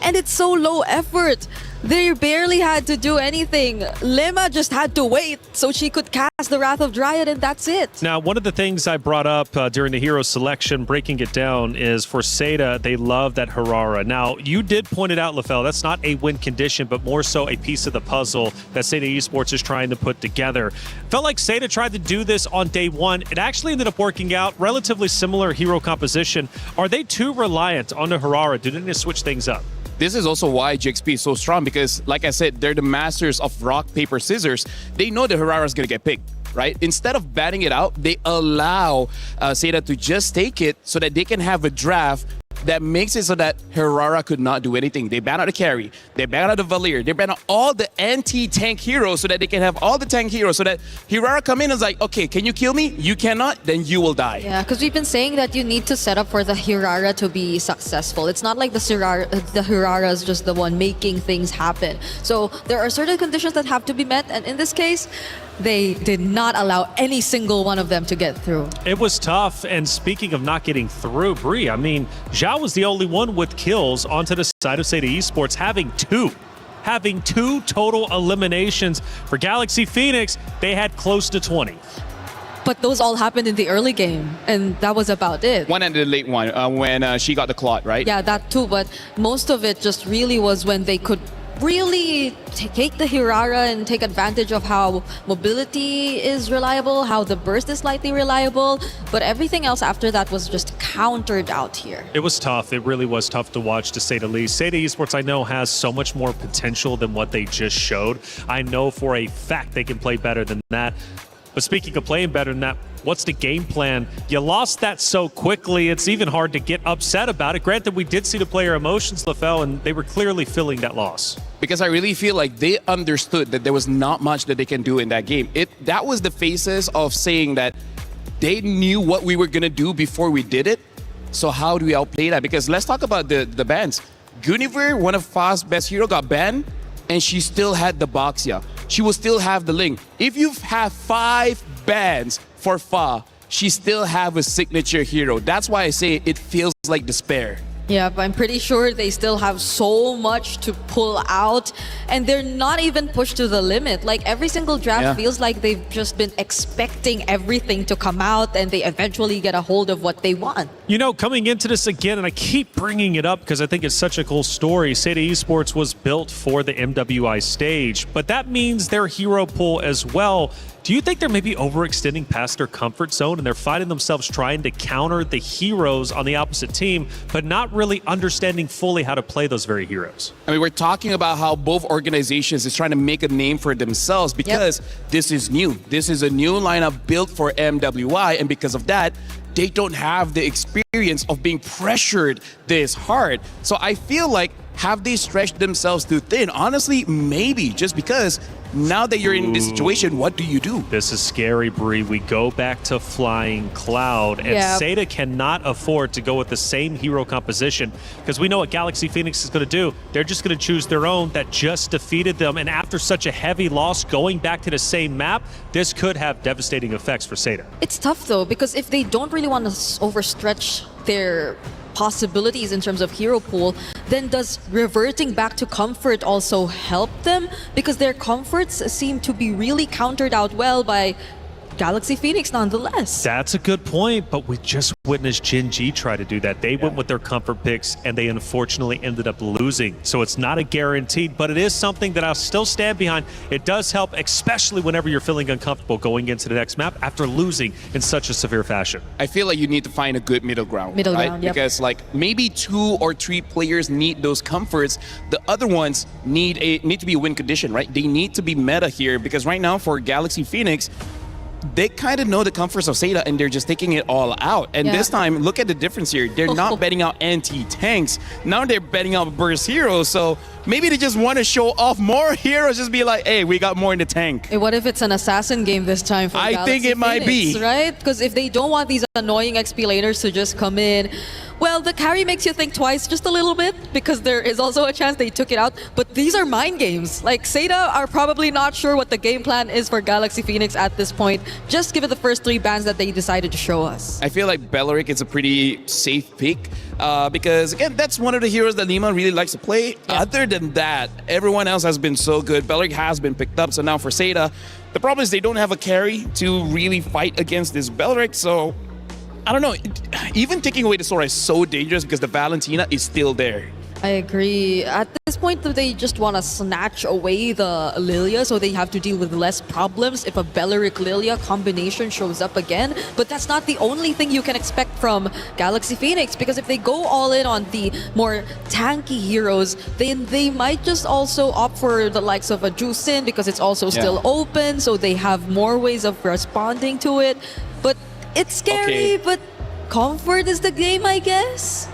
And it's so low effort. They barely had to do anything. Lima just had to wait so she could cast the Wrath of Dryad, and that's it. Now, one of the things I brought up during the hero selection, breaking it down, is for SAETA, they love that Harara. Now, you did point it out, LaFell, that's not a win condition, but more so a piece of the puzzle that SAETA Esports is trying to put together. Felt like SAETA tried to do this on day one. It actually ended up working out. Relatively similar hero composition. Are they too reliant on the Harara? Do they need to switch things up? This is also why GXP is so strong because, like I said, they're the masters of rock, paper, scissors. They know the Harara is going to get picked, right? Instead of batting it out, they allow SAETA to just take it so that they can have a draft that makes it so that Harara could not do anything. They ban out the carry, they ban out the Valir, they ban out all the anti-tank heroes so that they can have all the tank heroes so that Harara come in and is like, okay, can you kill me? You cannot, then you will die. Yeah, because we've been saying that you need to set up for the Hirara to be successful. It's not like the Hirara is just the one making things happen. So there are certain conditions that have to be met, and in this case, they did not allow any single one of them to get through. It was tough, and speaking of not getting through, Bree, I mean, Zhao was the only one with kills onto the side of SAETA Esports, having 2. having 2 total eliminations. For Galaxy Phoenix, they had close to 20. But those all happened in the early game, and that was about it. One and the late one when she got the clot, right? Yeah, that too, but most of it just really was when they could really take the Hirara and take advantage of how mobility is reliable, how the burst is slightly reliable, but everything else after that was just countered out here. It was tough. It really was tough to watch, to say the least. SAETA Esports, I know, has so much more potential than what they just showed. I know for a fact they can play better than that. But speaking of playing better than that, what's the game plan? You lost that so quickly, it's even hard to get upset about it. Granted, we did see the player emotions, LaFell, and they were clearly feeling that loss. Because I really feel like they understood that there was not much that they can do in that game. That was the phases of saying that they knew what we were going to do before we did it. So how do we outplay that? Because let's talk about the bans. Guinevere, one of Fa's best hero, got banned, and she still had the Boxia. She will still have the Ling. If you have 5 bans for Fa, she still have a signature hero. That's why I say it feels like despair. Yeah, but I'm pretty sure they still have so much to pull out, and they're not even pushed to the limit. Like every single draft feels like they've just been expecting everything to come out, and they eventually get a hold of what they want. You know, coming into this again, and I keep bringing it up because I think it's such a cool story, SAETA Esports was built for the MWI stage, but that means their hero pool as well. Do you think they're maybe overextending past their comfort zone and they're finding themselves trying to counter the heroes on the opposite team, but not really understanding fully how to play those very heroes? I mean, we're talking about how both organizations is trying to make a name for themselves because this is new. This is a new lineup built for MWI, and because of that, they don't have the experience of being pressured this hard. So I feel like, have they stretched themselves too thin? Honestly, maybe, just because now that you're in this situation, what do you do? This is scary, Bree. We go back to Flying Cloud, and SAETA cannot afford to go with the same hero composition because we know what Galaxy Phoenix is going to do. They're just going to choose their own that just defeated them, and after such a heavy loss, going back to the same map, this could have devastating effects for SAETA. It's tough though, because if they don't really want to overstretch their possibilities in terms of hero pool, then does reverting back to comfort also help them? Because their comforts seem to be really countered out well by Galaxy Phoenix nonetheless. That's a good point, but we just witnessed Gen G try to do that. They went with their comfort picks, and they unfortunately ended up losing. So it's not a guaranteed, but it is something that I'll still stand behind. It does help, especially whenever you're feeling uncomfortable going into the next map after losing in such a severe fashion. I feel like you need to find a good middle ground. Yep. Because like maybe 2 or 3 players need those comforts. The other ones need to be a win condition, right? They need to be meta here, because right now for Galaxy Phoenix, they kind of know the comforts of SAETA and they're just taking it all out. And this time, look at the difference here. They're not betting out anti-tanks. Now they're betting out burst heroes. So maybe they just want to show off more heroes. Just be like, hey, we got more in the tank. Hey, what if it's an assassin game this time for I Galaxy think it might Phoenix, be. right? Because if they don't want these annoying XP laners to just come in, well, the carry makes you think twice just a little bit, because there is also a chance they took it out. But these are mind games. Like, SAETA are probably not sure what the game plan is for Galaxy Phoenix at this point. Just give it the first 3 bans that they decided to show us. I feel like Belleric is a pretty safe pick because, again, that's one of the heroes that Lima really likes to play. Other than that, everyone else has been so good. Belleric has been picked up. So now for SAETA, the problem is they don't have a carry to really fight against this Belleric. So I don't know. Even taking away the Sora is so dangerous because the Valentina is still there. I agree. At this point, they just want to snatch away the Lilia, so they have to deal with less problems if a Belleric-Lilia combination shows up again. But that's not the only thing you can expect from Galaxy Phoenix, because if they go all in on the more tanky heroes, then they might just also opt for the likes of a Jusin, because it's also still open, so they have more ways of responding to it. But it's scary, but comfort is the game, I guess.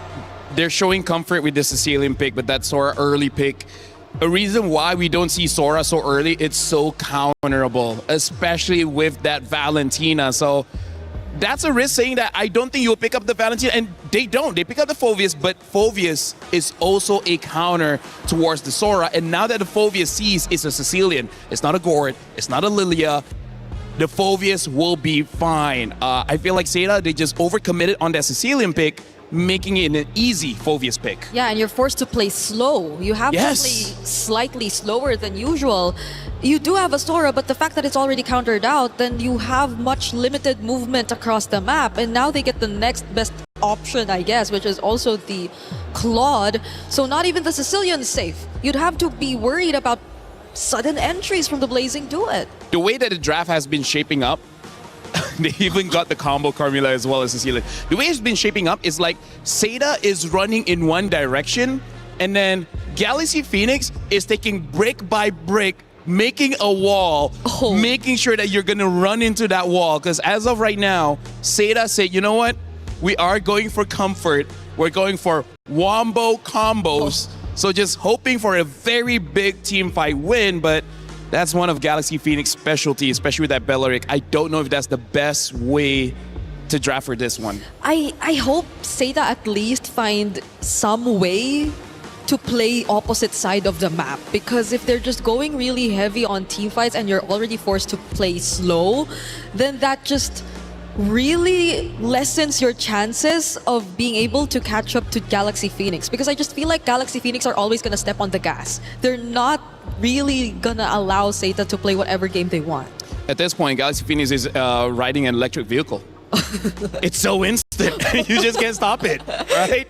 They're showing comfort with the Sicilian pick, but that Sora early pick. A reason why we don't see Sora so early, it's so counterable, especially with that Valentina. So that's a risk, saying that I don't think you'll pick up the Valentina, and they don't. They pick up the Phoveus, but Phoveus is also a counter towards the Sora. And now that the Phoveus sees it's a Sicilian, it's not a Gord, it's not a Lilia, the Phoveus will be fine. I feel like SAETA, they just overcommitted on that Sicilian pick, making it an easy Phovius pick. Yeah, and you're forced to play slow. You have Yes. to play slightly slower than usual. You do have a Sora, but the fact that it's already countered out, then you have much limited movement across the map. And now they get the next best option, I guess, which is also the Claude. So not even the Sicilian is safe. You'd have to be worried about sudden entries from the Blazing Duet. The way that the draft has been shaping up, they even got the combo Carmilla as well as Cecilia. The way it's been shaping up is like SAETA is running in one direction, and then Galaxy Phoenix is taking brick by brick, making a wall, making sure that you're gonna run into that wall. Because as of right now, SAETA said, you know what? We are going for comfort. We're going for wombo combos. So just hoping for a very big team fight win, but that's one of Galaxy Phoenix specialty, especially with that Bellaric. I don't know if that's the best way to draft for this one. I hope SAETA at least find some way to play opposite side of the map, because if they're just going really heavy on team fights and you're already forced to play slow, then that just really lessens your chances of being able to catch up to Galaxy Phoenix, because I just feel like Galaxy Phoenix are always going to step on the gas. They're not really going to allow SAETA to play whatever game they want. At this point, Galaxy Phoenix is riding an electric vehicle. It's so instant. You just can't stop it, right?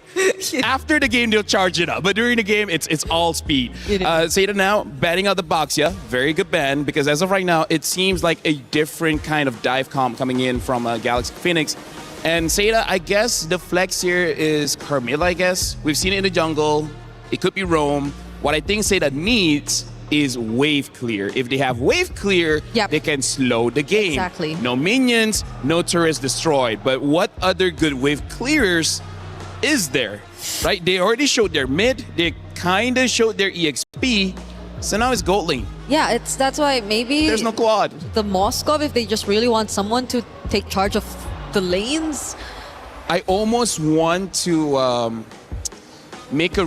After the game, they'll charge it up. But during the game, it's all speed. SAETA now batting out the box, yeah. Very good ban, because as of right now, it seems like a different kind of dive comp coming in from Galaxy Phoenix. And SAETA, I guess the flex here is Carmilla, I guess. We've seen it in the jungle. It could be Roam. What I think SAETA needs is wave clear. If they have wave clear, they can slow the game. Exactly. No minions, no turrets destroyed. But what other good wave clearers is there? Right? They already showed their mid. They kind of showed their EXP. So now it's gold lane. Yeah, that's why maybe There's no quad. the Moskov, if they just really want someone to take charge of the lanes. I almost want to make a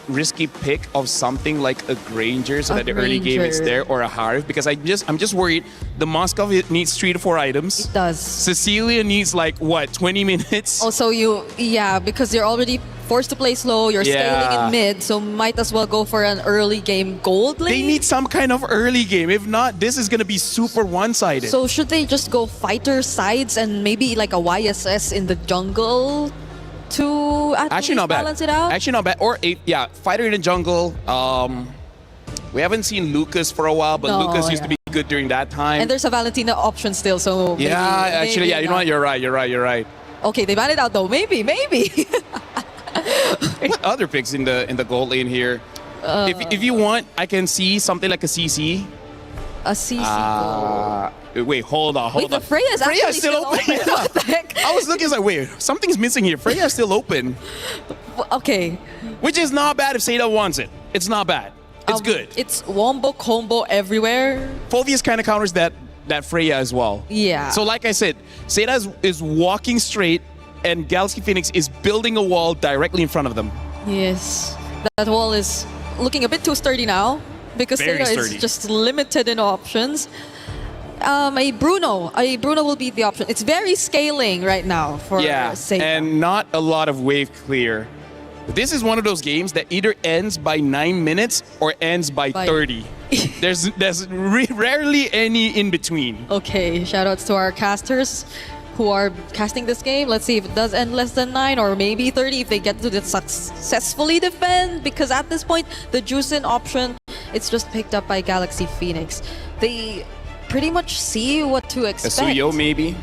risky pick of something like a Granger so that the early game is there, or a Harv, because I'm just worried the Moskov needs 3 to 4 items. It does. Cecilia needs like what, 20 minutes? Also, because you're already forced to play slow, you're scaling in mid, so might as well go for an early game gold lane. They need some kind of early game. If not, this is gonna be super one-sided. So should they just go fighter sides and maybe like a YSS in the jungle to actually not bad. balance it out? Actually not bad. Or fighter in the jungle. We haven't seen Lucas for a while, but Lucas used to be good during that time. And there's a Valentina option still, so you know what? You're right. Okay, they ban it out though. Maybe. What other picks in the gold lane here? If you want, I can see something like a CC. A CC. Wait, hold on. Wait, the Freya's actually still open. What the heck? I was looking like, wait, something's missing here. Freya's still open. Okay. Which is not bad if SAETA wants it. It's not bad. It's good. It's wombo combo everywhere. Phovius kind of counters that Freya as well. Yeah. So like I said, SAETA is walking straight, and Galaxy Phoenix is building a wall directly in front of them. Yes. That wall is looking a bit too sturdy now, because SAETA is just limited in options. A Bruno will be the option. It's very scaling right now for SAETA. And not a lot of wave clear. This is one of those games that either ends by 9 minutes or ends by 30. There's rarely any in between. Okay, shoutouts to our casters who are casting this game. Let's see if it does end less than 9 or maybe 30 if they get to successfully defend, because at this point, the Juicin option, it's just picked up by Galaxy Phoenix. They pretty much see what to expect. A Suyo maybe?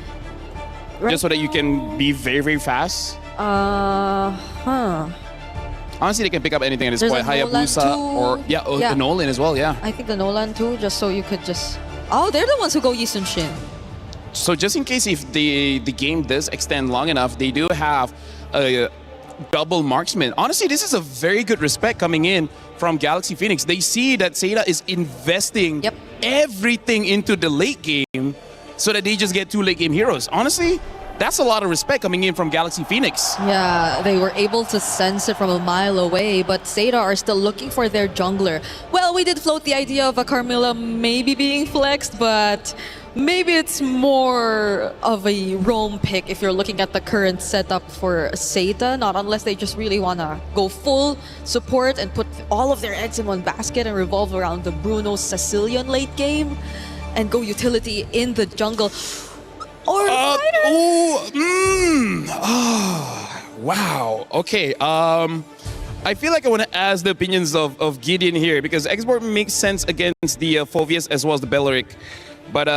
Right, just so that you can be very, very fast? Honestly, they can pick up anything at this point. Hayabusa or the Nolan as well, I think the Nolan too, just so you could just... Oh, they're the ones who go Yi Sun-shin. So just in case if the game does extend long enough, they do have a double marksman. Honestly, this is a very good respect coming in from Galaxy Phoenix. They see that SAETA is investing everything into the late game so that they just get 2 late game heroes. Honestly, that's a lot of respect coming in from Galaxy Phoenix. Yeah, they were able to sense it from a mile away, but SAETA are still looking for their jungler. Well, we did float the idea of a Carmilla maybe being flexed, but Maybe it's more of a roam pick if you're looking at the current setup for SAETA, not unless they just really want to go full support and put all of their eggs in one basket and revolve around the Bruno Sicilian late game and go utility in the jungle. Or wow. Okay. I feel like I want to ask the opinions of Gideon here because export makes sense against the Phoveus as well as the Belleric. But,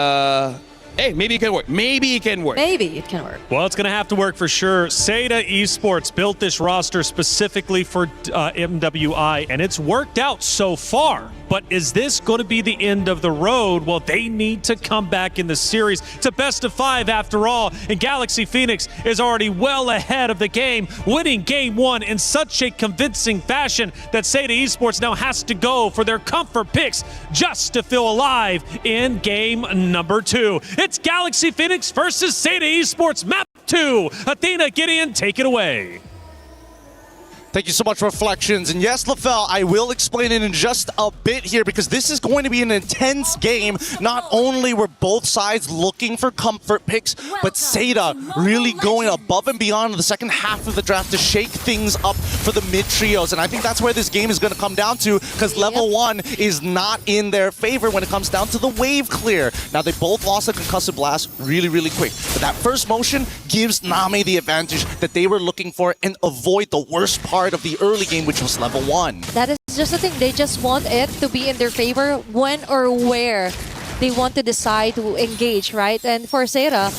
hey, maybe it can work. Maybe it can work. Maybe it can work. Well, it's going to have to work for sure. SAETA Esports built this roster specifically for MWI, and it's worked out so far. But is this going to be the end of the road? Well, they need to come back in the series. It's a best of 5 after all, and Galaxy Phoenix is already well ahead of the game, winning game 1 in such a convincing fashion that SAETA Esports now has to go for their comfort picks just to feel alive in game number 2. It's Galaxy Phoenix versus SAETA Esports Map 2. Athena, Gideon, take it away. Thank you so much, Reflections. And yes, LaFell, I will explain it in just a bit here because this is going to be an intense game. Not only were both sides looking for comfort picks, but SAETA really going above and beyond in the second half of the draft to shake things up for the mid-trios. And I think that's where this game is going to come down to because level 1 is not in their favor when it comes down to the wave clear. Now, they both lost a concussive blast really, really quick. But that first motion gives Name the advantage that they were looking for and avoid the worst part of the early game, which was level 1. That is just the thing. They just want it to be in their favor when or where they want to decide to engage, right? And for SAETA,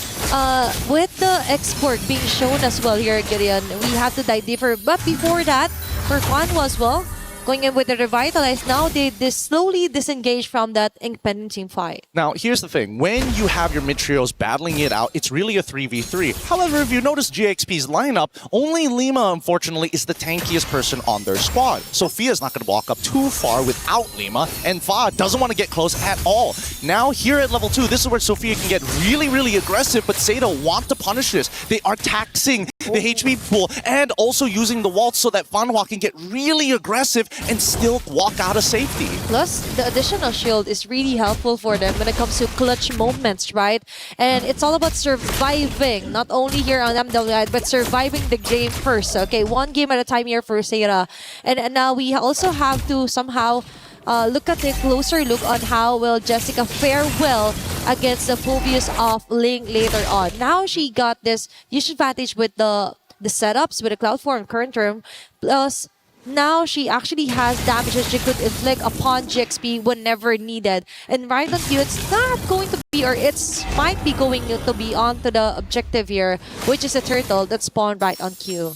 with the export being shown as well here, Gideon, we have to dive deeper. But before that, for Fanwa as well, going in with the Revitalize, now they slowly disengage from that independent team fight. Now, here's the thing. When you have your mid-trios battling it out, it's really a 3v3. However, if you notice GXP's lineup, only Lima, unfortunately, is the tankiest person on their squad. Sophia's not going to walk up too far without Lima, and Fa doesn't want to get close at all. Now, here at level 2, this is where Sophia can get really, really aggressive, but SAETA want to punish this. They are taxing the HP pool and also using the waltz so that Fanhua can get really aggressive and still walk out of safety. Plus, the additional shield is really helpful for them when it comes to clutch moments, right? And it's all about surviving, not only here on MWI, but surviving the game first. Okay, one game at a time here for SAETA. And now we also have to somehow look at a closer look on how will Jessica fare well against the Phoveus of Ling later on. Now she got this huge advantage with the setups with the Cloud Form current term, plus now she actually has damages she could inflict upon GXP whenever needed. And right on cue, it's not going to be, or it's might be going to be onto the objective here, which is a turtle that spawned right on cue.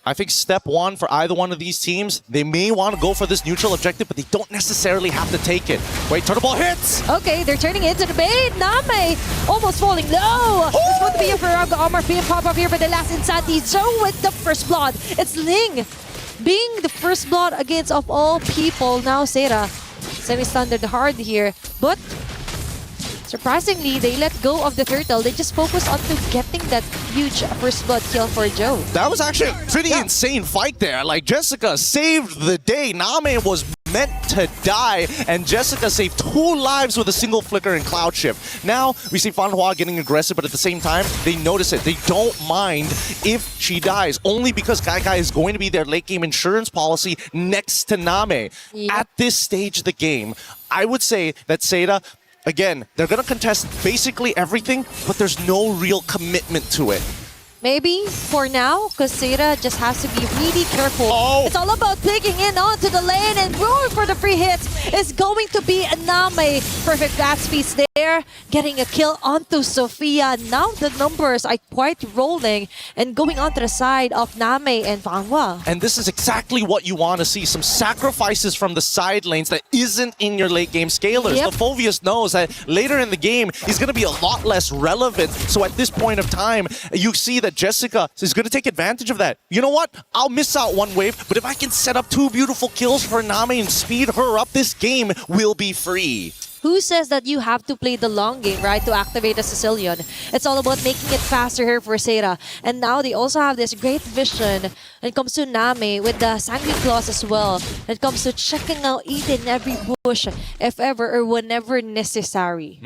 I think step 1 for either one of these teams, they may want to go for this neutral objective, but they don't necessarily have to take it. Wait, turtle ball hits! Okay, they're turning it into the bait. Name almost falling low. It's going to be a Farrago armor being pop up here for the last Insanity. So with the first blood, it's Ling being the first blood against of all people. Now SAETA semi-standard hard here, but surprisingly they let go of the turtle. They just focus on to getting that huge first blood kill for Joe. That was actually a pretty insane fight there. Like, Jessica saved the day. Name was meant to die, and Jessica saved 2 lives with a single flicker and cloud shift. Now we see Fanhua getting aggressive, but at the same time they notice it. They don't mind if she dies, only because Gaigai is going to be their late game insurance policy next to Name. Yep. At this stage of the game, I would say that SAETA, again, they're going to contest basically everything, but there's no real commitment to it. Maybe for now, because SAETA just has to be really careful. It's all about picking in onto the lane and going for the free hits. Is going to be a Name. Perfect bat speeds there, getting a kill onto Sophia. Now the numbers are quite rolling and going onto the side of Name and Fanhua. And this is exactly what you want to see. Some sacrifices from the side lanes that isn't in your late game scalers. Yep. The Phoveus knows that later in the game, he's going to be a lot less relevant. So at this point of time, you see that Jessica is going to take advantage of that. You know what? I'll miss out one wave, but if I can set up 2 beautiful kills for Name and speed her up, this game will be free. Who says that you have to play the long game, right, to activate a Sicilian? It's all about making it faster here for SAETA. And now they also have this great vision when it comes to Name with the Sanguine Claws as well. When it comes to checking out each and every bush, if ever or whenever necessary.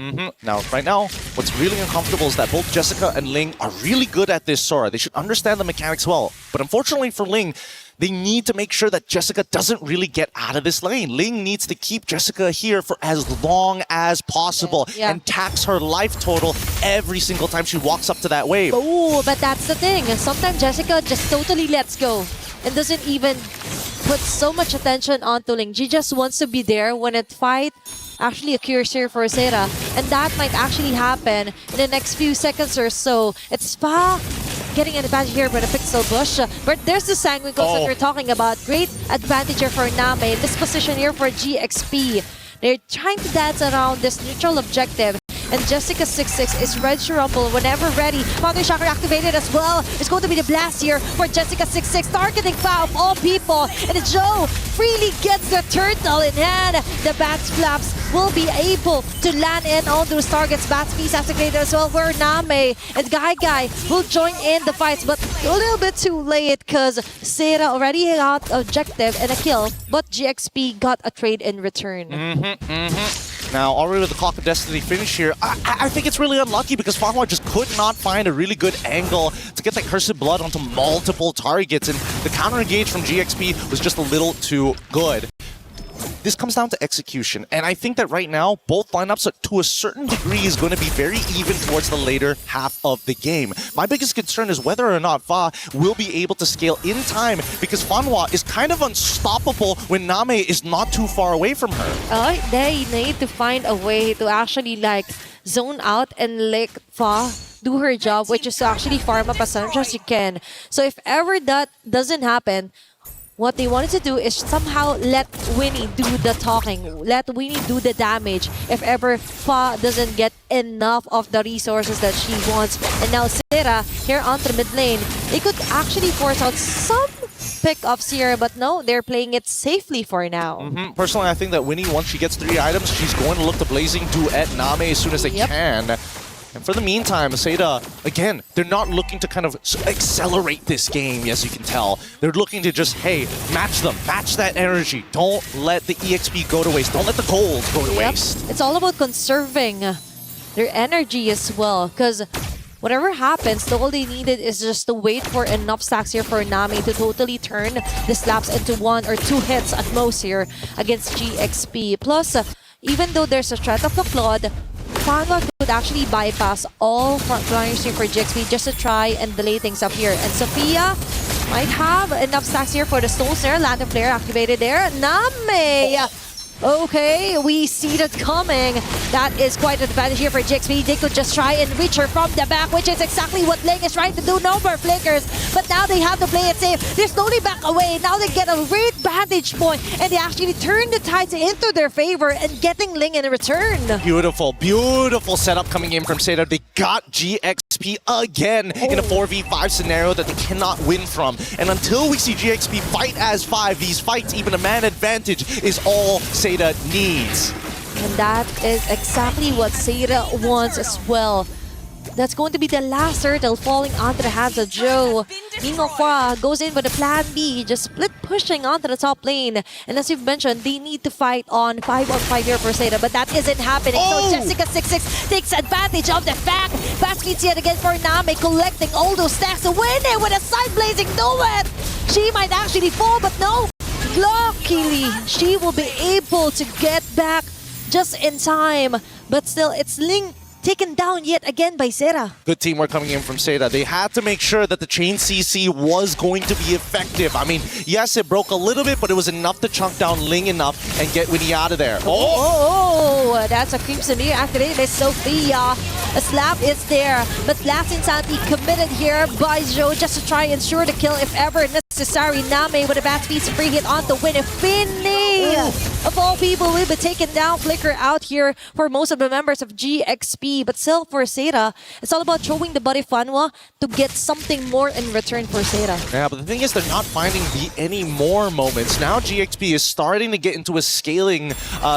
Now, right now, what's really uncomfortable is that both Jessica and Ling are really good at this Sora. They should understand the mechanics well. But unfortunately for Ling, they need to make sure that Jessica doesn't really get out of this lane. Ling needs to keep Jessica here for as long as possible and tax her life total every single time she walks up to that wave. Oh, but that's the thing. Sometimes Jessica just totally lets go and doesn't even put so much attention onto Ling. She just wants to be there when a fight actually occurs here for SAETA. And that might actually happen in the next few seconds or so. It's Spa getting an advantage here by the Pixel Bush. But there's the Sanguine Claws that we're talking about. Great advantage here for Name. This position here for GXP. They're trying to dance around this neutral objective. And Jessica26 is ready to rumble whenever ready. Father Chakra activated as well. It's going to be the blast here for Jessica26, targeting Fa of all people. And Joe freely gets the turtle in hand. The Bats Flaps will be able to land in on those targets. Bats Feast activated as well, where Name and Guy will join in the fights, but a little bit too late because SAETA already got objective and a kill, but GXP got a trade in return. Now, already with the Clock of Destiny finish here, I think it's really unlucky because Fanhua just could not find a really good angle to get that Cursed Blood onto multiple targets, and the counter engage from GXP was just a little too good. This comes down to execution, and I think that right now, both lineups to a certain degree is going to be very even towards the later half of the game. My biggest concern is whether or not Fa will be able to scale in time, because Fanhua is kind of unstoppable when Name is not too far away from her. They need to find a way to actually like zone out and let Fa do her job, which is to actually farm up as much as you can. So if ever that doesn't happen, what they wanted to do is somehow let Winnie do the talking, let Winnie do the damage if ever Fa doesn't get enough of the resources that she wants. And now SAETA here onto the mid lane, they could actually force out some pickups here, but no, they're playing it safely for now. Personally, I think that Winnie, once she gets 3 items, she's going to look to Blazing Duet Name as soon as they can. And for the meantime, SAETA, again, they're not looking to kind of accelerate this game, as you can tell. They're looking to just, hey, match them, match that energy. Don't let the EXP go to waste. Don't let the gold go to waste. It's all about conserving their energy as well, because whatever happens, all they needed is just to wait for enough stacks here for Nami to totally turn the slaps into 1 or 2 hits at most here against GXP. Plus, even though there's a threat of the Claude, Fanhua could actually bypass all frontliners here for GXP just to try and delay things up here. And Sophia might have enough stacks here for the Stone Snare. Lantern Flare activated there. Name! Okay, we see that coming. That is quite an advantage here for GXP. They could just try and reach her from the back, which is exactly what Ling is trying to do. No more flickers, but now they have to play it safe. They're slowly back away. Now they get a great vantage point, and they actually turn the tides into their favor and getting Ling in return. Beautiful, beautiful setup coming in from SAETA. They got GXP again in a 4v5 scenario that they cannot win from. And until we see GXP fight as 5, these fights, even a man advantage, is all SAETA needs. And that is exactly what SAETA wants as well. That's going to be the last turtle falling onto the hands of Joe. Fa goes in with a plan B, just split pushing onto the top lane. And as you've mentioned, they need to fight on 5-on-5 here for SAETA, but that isn't happening. So Jessica26 takes advantage of the fact. Fast meets yet again for Name, collecting all those stacks to win it with a side blazing duet. She might actually fall, but no. Luckily, she will be able to get back just in time. But still, it's Ling taken down yet again by SAETA. Good teamwork coming in from SAETA. They had to make sure that the chain CC was going to be effective. I mean, yes, it broke a little bit, but it was enough to chunk down Ling enough and get Winnie out of there. Oh, that's a Crimson Mirror activated by Sophia. A slap is there, but last insanity committed here by Joe just to try and ensure the kill if ever necessary. Name with a bad speed free hit on to win a finish. of all people, will be taken down. Flicker out here for most of the members of GXP. But still, for SAETA, it's all about throwing the body Fanwa to get something more in return for SAETA. Yeah, but the thing is, they're not finding any more moments. Now GXP is starting to get into a scaling,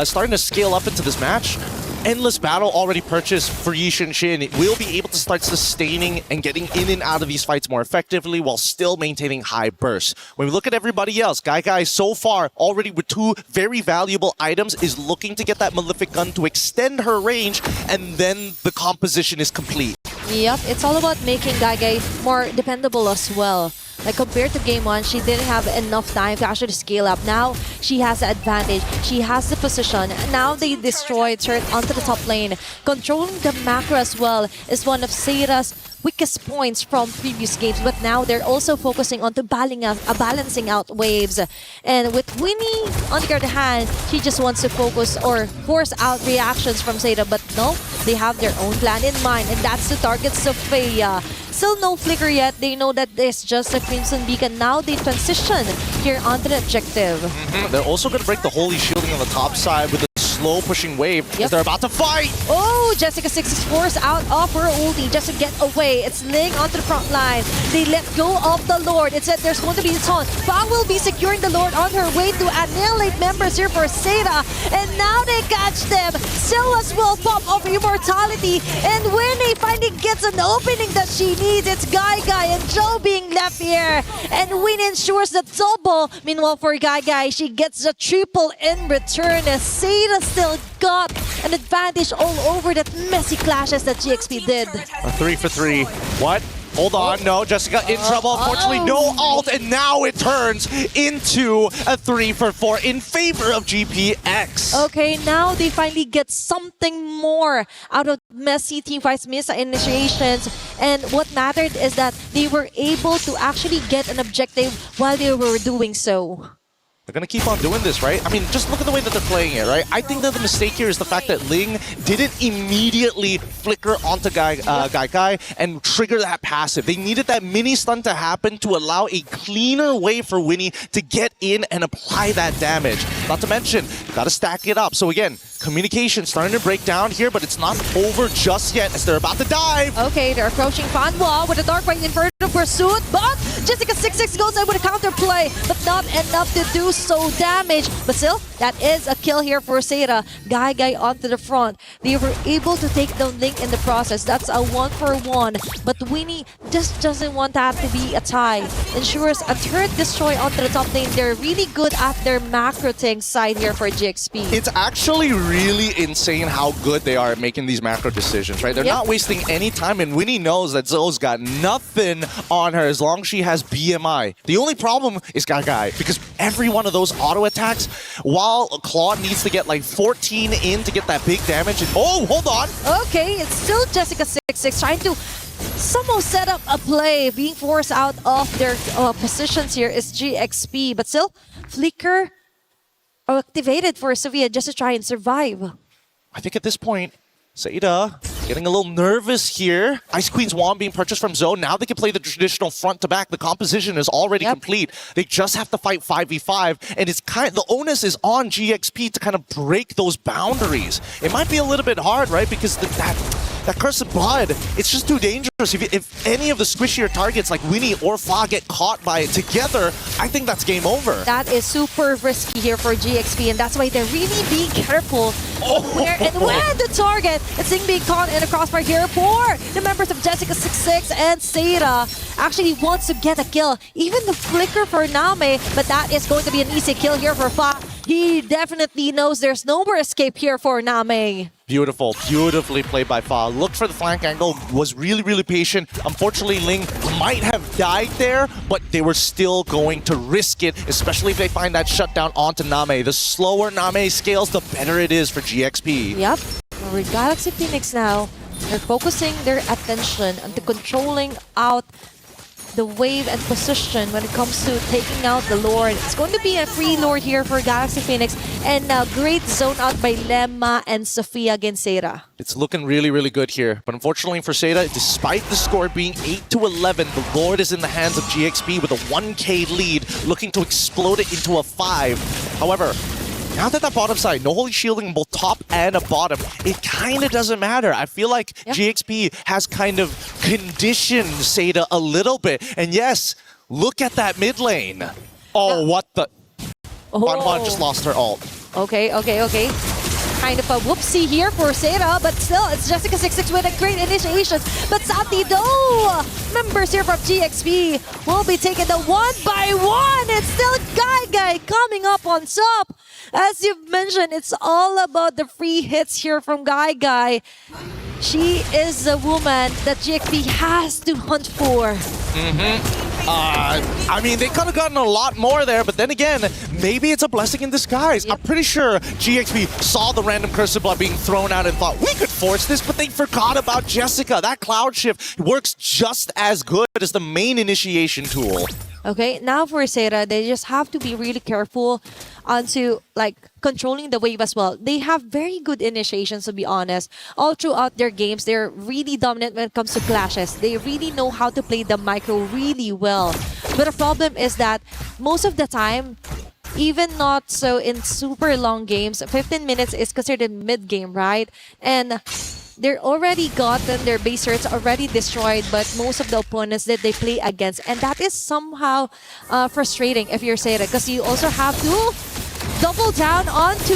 starting to scale up into this match. Endless Battle already purchased for Yi Shin. It will be able to start sustaining and getting in and out of these fights more effectively while still maintaining high bursts. When we look at everybody else, Guy so far already with 2 very valuable items is looking to get that Malefic Gun to extend her range, and then the composition is complete. Yep, it's all about making Guy more dependable as well. Like compared to game 1, she didn't have enough time to actually scale up. Now she has the advantage. She has the position. Now they destroyed her onto the top lane. Controlling the macro as well is one of SAETA's weakest points from previous games, but now they're also focusing on balancing out waves. And with Winnie, on the other hand, she just wants to focus or force out reactions from SAETA, but no, they have their own plan in mind, and that's to target Sophia. Still no flicker yet. They know that it's just a Crimson Beacon. Now they transition here onto the objective. They're also going to break the Holy Shielding on the top side with a slow pushing wave as they're about to fight. Oh, Jessica6 is forced out of her ulti just to get away. It's laying onto the front line. They let go of the Lord. It said there's going to be a taunt. Fa will be securing the Lord on her way to annihilate members here for SAETA. And now they catch them. Silas will pop off immortality. And Winnie finally gets an opening that she needs. It's Guy and Joe being left here. And Winnie ensures the double. Meanwhile, for Guy, she gets the triple in return as SAETA still got an advantage all over that messy clashes that GXP did. A 3 for 3. What? Hold on, no, Jessica in trouble. Unfortunately, no ult, and now it turns into a 3 for 4 in favor of GPX. Okay, now they finally get something more out of messy teamfights, miss initiations, and what mattered is that they were able to actually get an objective while they were doing so. They're going to keep on doing this, right? I mean, just look at the way that they're playing it, right? I think that the mistake here is the fact that Ling didn't immediately flicker onto Guy and trigger that passive. They needed that mini stun to happen to allow a cleaner way for Winnie to get in and apply that damage. Not to mention, got to stack it up. So again, communication starting to break down here, but it's not over just yet as they're about to dive. Okay, they're approaching Fanwa with a Dark Right Inferno pursuit, but Jessica6 goes in with a counterplay, but not enough to do so damage. But still, that is a kill here for SAETA. Guy onto the front. They were able to take down Link in the process. That's a 1-for-1. But Winnie just doesn't want that to be a tie. Ensures a third destroy onto the top lane. They're really good at their macro tank side here for GXP. It's actually really insane how good they are at making these macro decisions, right? They're not wasting any time, and Winnie knows that Zoe's got nothing on her as long as she has BMI. The only problem is Guy, because every one of those auto attacks, while Claude needs to get like 14 in to get that big damage, and oh, hold on. Okay, it's still Jessica6 trying to somehow set up a play. Being forced out of their positions here is GXP, but still, Flicker activated for Sophia just to try and survive. I think at this point, SAETA getting a little nervous here. Ice Queen's wand being purchased from Zoe. Now they can play the traditional front to back. The composition is already complete. They just have to fight 5v5, and it's the onus is on GXP to kind of break those boundaries. It might be a little bit hard, right? Because that cursed blood, it's just too dangerous. If any of the squishier targets like Winnie or Fa get caught by it together, I think that's game over. That is super risky here for GXP, and that's why they're really being careful where to target. It's being caught in a crossfire here for the members of Jessica6 and SAETA. Actually wants to get a kill. Even the flicker for Name, but that is going to be an easy kill here for Fa. He definitely knows there's no more escape here for Name. Beautiful, beautifully played by Fa. Looked for the flank angle, was really patient. Unfortunately, Ling might have died there, but they were still going to risk it, especially if they find that shutdown onto Name. The slower Name scales, the better it is for GXP. Yep. With Galaxy Phoenix now, they're focusing their attention on controlling out the wave and position when it comes to taking out the Lord. It's going to be a free Lord here for Galaxy Phoenix, and now great zone out by Lemma and Sophia against SAETA. It's looking really good here, but unfortunately for SAETA, despite the score being 8-11, the Lord is in the hands of GXP with a 1k lead, looking to explode it into a 5. However, now that bottom side, no holy shielding both top and a bottom, it kind of doesn't matter. I feel like GXP has kind of conditioned SAETA a little bit. And yes, look at that mid lane. Oh, what the... Fan just lost her ult. Okay. Kind of a whoopsie here for SAETA, but still, it's Jessica26 with a great initiation. But Santi, though, members here from GXP will be taking the one by one. It's still Guy coming up on top. As you've mentioned, it's all about the free hits here from Guy. She is a woman that GXP has to hunt for. I mean, they could have gotten a lot more there, but then again, maybe it's a blessing in disguise. I'm pretty sure GXP saw the random Curse of Blood being thrown out and thought, we could force this, but they forgot about Jessica. That Cloud Shift works just as good as the main initiation tool. Okay, now for SAETA, they just have to be really careful onto like controlling the wave as well. They have very good initiations, to be honest. All throughout their games, they're really dominant when it comes to clashes. They really know how to play the micro really well. But the problem is that most of the time, even not so in super long games, 15 minutes is considered mid-game, right? And they're already gotten their base turrets already destroyed, but most of the opponents that they play against, and that is somehow frustrating if you're SAETA, because you also have to double down onto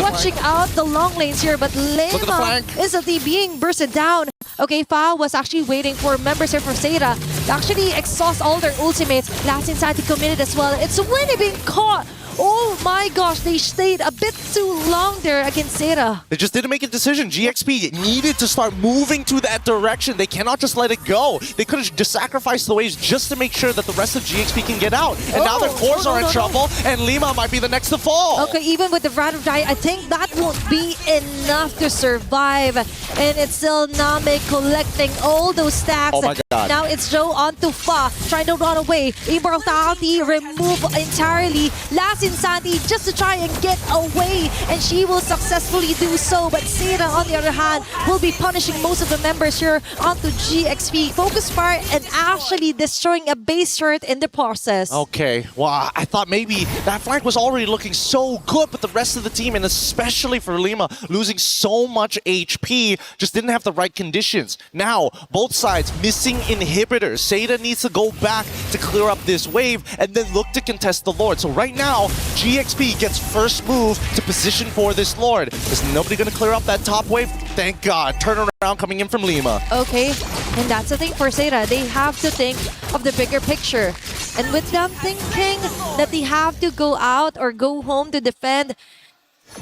watching out the long lanes here, but Lema instantly being bursted down. Okay, Fa was actually waiting for members here from SAETA to actually exhaust all their ultimates. Last Insanity committed as well. It's Winnie being caught. Oh my gosh, they stayed a bit too long there against SAETA. They just didn't make a decision. GXP needed to start moving to that direction. They cannot just let it go. They could have just sacrificed the waves just to make sure that the rest of GXP can get out. And now their cores are in trouble, and Lima might be the next to fall. Okay, even with the random die, I think that won't be enough to survive. And it's still Name collecting all those stacks. Oh my god. Now it's Joe onto Fa, trying to run away. Immortality remove entirely. Last Insanity just to try and get away, and she will successfully do so. But SAETA, on the other hand, will be punishing most of the members here onto GXP. Focus Fire and actually destroying a base turret in the process. Okay, wow, I thought maybe that flank was already looking so good, but the rest of the team, and especially for Lima, losing so much HP, just didn't have the right conditions. Now, both sides missing inhibitors. SAETA needs to go back to clear up this wave and then look to contest the Lord. So right now, GXP gets first move to position for this Lord. Is nobody going to clear up that top wave? Thank God. Turnaround coming in from Lima. Okay, and that's the thing for SAETA. They have to think of the bigger picture. And with them thinking that they have to go out or go home to defend,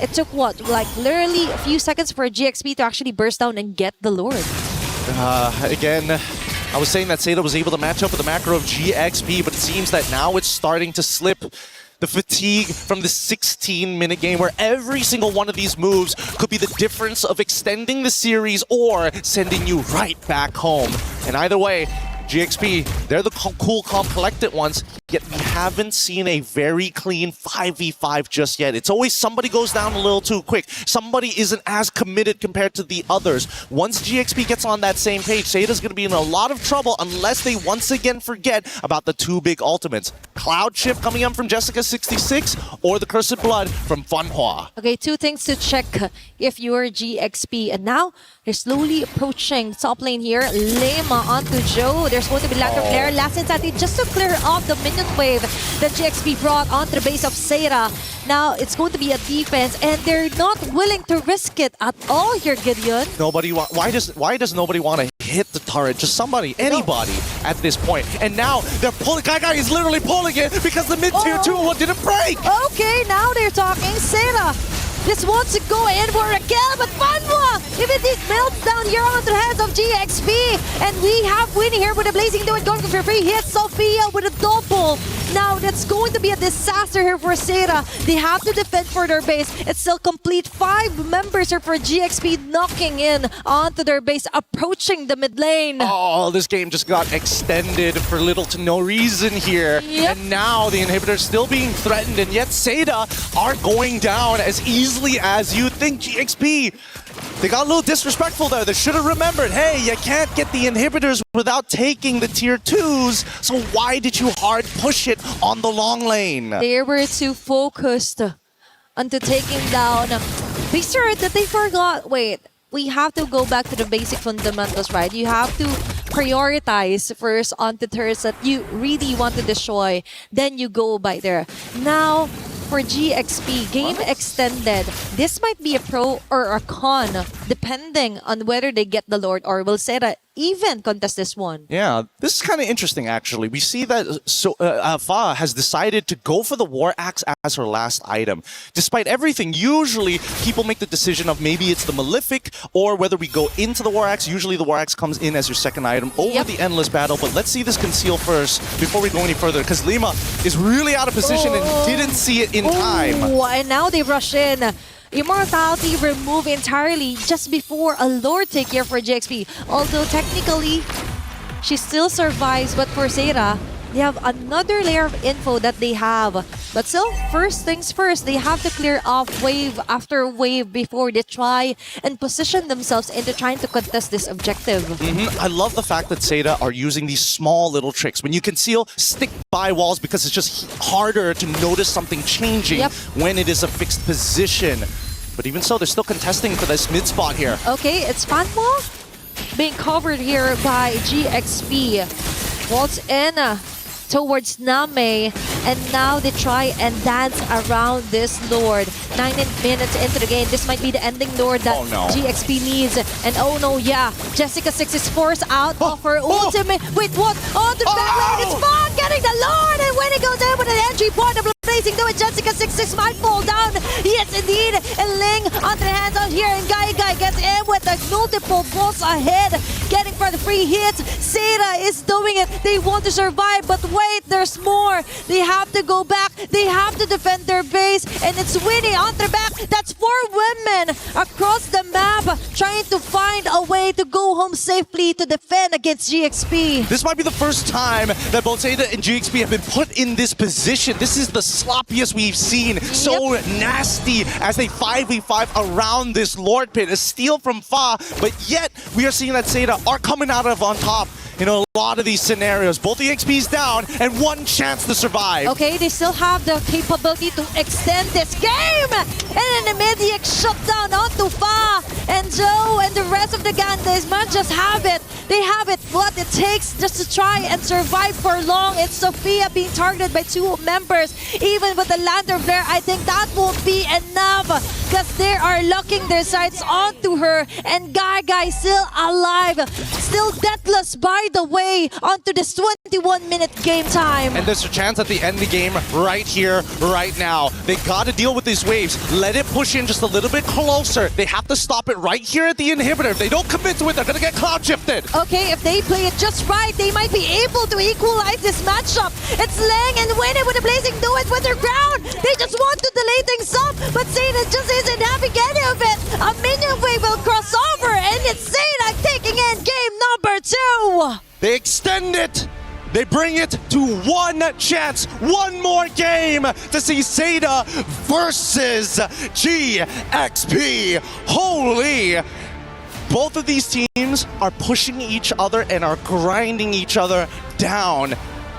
it took what? Like literally a few seconds for GXP to actually burst down and get the Lord. Again, I was saying that SAETA was able to match up with the macro of GXP, but it seems that now it's starting to slip. The fatigue from the 16-minute game where every single one of these moves could be the difference of extending the series or sending you right back home. And either way, GXP, they're the cool, calm, collected ones, yet we haven't seen a very clean 5v5 just yet. It's always somebody goes down a little too quick. Somebody isn't as committed compared to the others. Once GXP gets on that same page, SAETA's going to be in a lot of trouble unless they once again forget about the two big ultimates. Cloud Shift coming in from Jessica26 or the Cursed Blood from Fanhua. Okay, two things to check if you're GXP. And now, they're slowly approaching top lane here. Lema onto Joe. There's going to be Lantern Flare. Last Insanity just to clear off the minion wave that GXP brought onto the base of SAETA. Now, it's going to be a defense, and they're not willing to risk it at all here, Gideon. Why does nobody want to hit the turret? Just somebody, anybody at this point. And now they're pulling. Guy is literally pulling it because the mid-tier 2 didn't break. Okay, now they're talking. SAETA just wants to go in for a kill, but Fanhua immediately melts down here onto the heads of GXP. And we have Winnie here with a Blazing Duet going for free hit. Sophia with a double. Now that's going to be a disaster here for SAETA. They have to defend for their base. It's still complete 5 members here for GXP knocking in onto their base, approaching the mid lane. Oh, this game just got extended for little to no reason here. Yep. And now the inhibitor's still being threatened, and yet SAETA aren't going down as easily as you think. GXP, they got a little disrespectful there. They should have remembered, hey, you can't get the inhibitors without taking the tier 2s, so why did you hard push it on the long lane? They were too focused onto taking down. Be sure that they forgot. Wait, we have to go back to the basic fundamentals, right? You have to prioritize first onto turrets that you really want to destroy. Then you go by there. Now, for GXP, game extended. This might be a pro or a con, depending on whether they get the Lord or will SAETA even contest this one. Yeah, this is kind of interesting, actually. We see that Fa has decided to go for the War Axe as her last item. Despite everything, usually people make the decision of maybe it's the Malefic or whether we go into the War Axe. Usually the War Axe comes in as your second item over the Endless Battle. But let's see this Conceal first before we go any further, because Lima is really out of position and didn't see it in time. And now they rush in. Immortality removed entirely just before a Lord take here for GXP. Although technically, she still survives, but for SAETA, they have another layer of info that they have. But still, first things first, they have to clear off wave after wave before they try and position themselves into trying to contest this objective. I love the fact that SAETA are using these small little tricks. When you conceal, stick by walls because it's just harder to notice something changing when it is a fixed position. But even so, they're still contesting for this mid spot here. Okay, it's Fanmo being covered here by GXP. Waltz in towards Name, and now they try and dance around this Lord. 9 minutes into the game, this might be the ending Lord that GXP needs. And oh no, yeah, Jessica6 is forced out of her ultimate. Wait, what? Oh, the back lane is fun, getting the Lord, and when he goes in with an entry point, the blazing do it, Jessica6 might fall down. Yes, indeed, and Ling on the hands out here, and Guy gets in with the multiple balls ahead, getting for the free hits. SAETA is doing it. They want to survive, but wait, there's more. They have to go back. They have to defend their base, and it's Winnie on their back. That's 4 women across the map trying to find a way to go home safely to defend against GXP. This might be the first time that both SAETA and GXP have been put in this position. This is the sloppiest we've seen. So nasty as they 5v5 around this Lord pit. A steal from Fa, but yet we are seeing that SAETA are coming out of on top. In a lot of these scenarios, both the XP's down and one chance to survive. Okay, they still have the capability to extend this game. And an immediate shutdown onto Fa and Joe and the rest of the gang. They might just have it. They have it, what it takes just to try and survive for long. It's Sophia being targeted by 2 members. Even with the Lantern Flare, I think that won't be enough because they are locking their sights onto her. And Guy still alive, still deathless by the way, onto this 21-minute game time. And there's a chance at the end of the game right here, right now. They got to deal with these waves. Let it push in just a little bit closer. They have to stop it right here at the inhibitor. If they don't commit to it, they're going to get cloud shifted. Okay, if they play it just right, they might be able to equalize this matchup. It's Lang and Winnie with the Blazing Do It with their ground. They just want to delay things up, but SAETA just isn't having any of it. A minion wave will cross over, and it's SAETA taking in game number 2. They extend it. They bring it to one chance, one more game to see SAETA versus GXP. Holy! Both of these teams are pushing each other and are grinding each other down.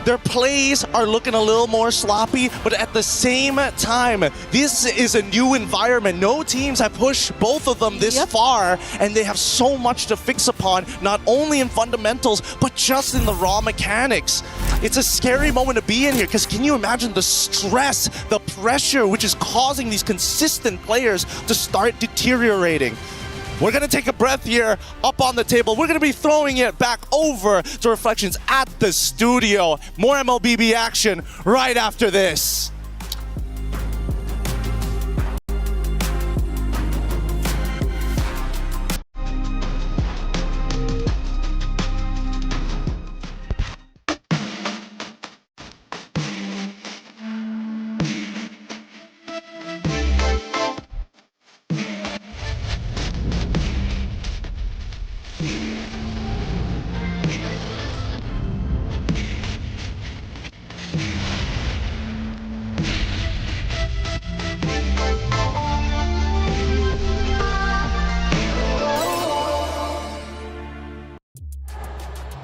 Their plays are looking a little more sloppy, but at the same time, this is a new environment. No teams have pushed both of them this far, and they have so much to fix upon, not only in fundamentals, but just in the raw mechanics. It's a scary moment to be in here, because can you imagine the stress, the pressure, which is causing these consistent players to start deteriorating? We're going to take a breath here up on the table. We're going to be throwing it back over to Reflections at the studio. More MLBB action right after this.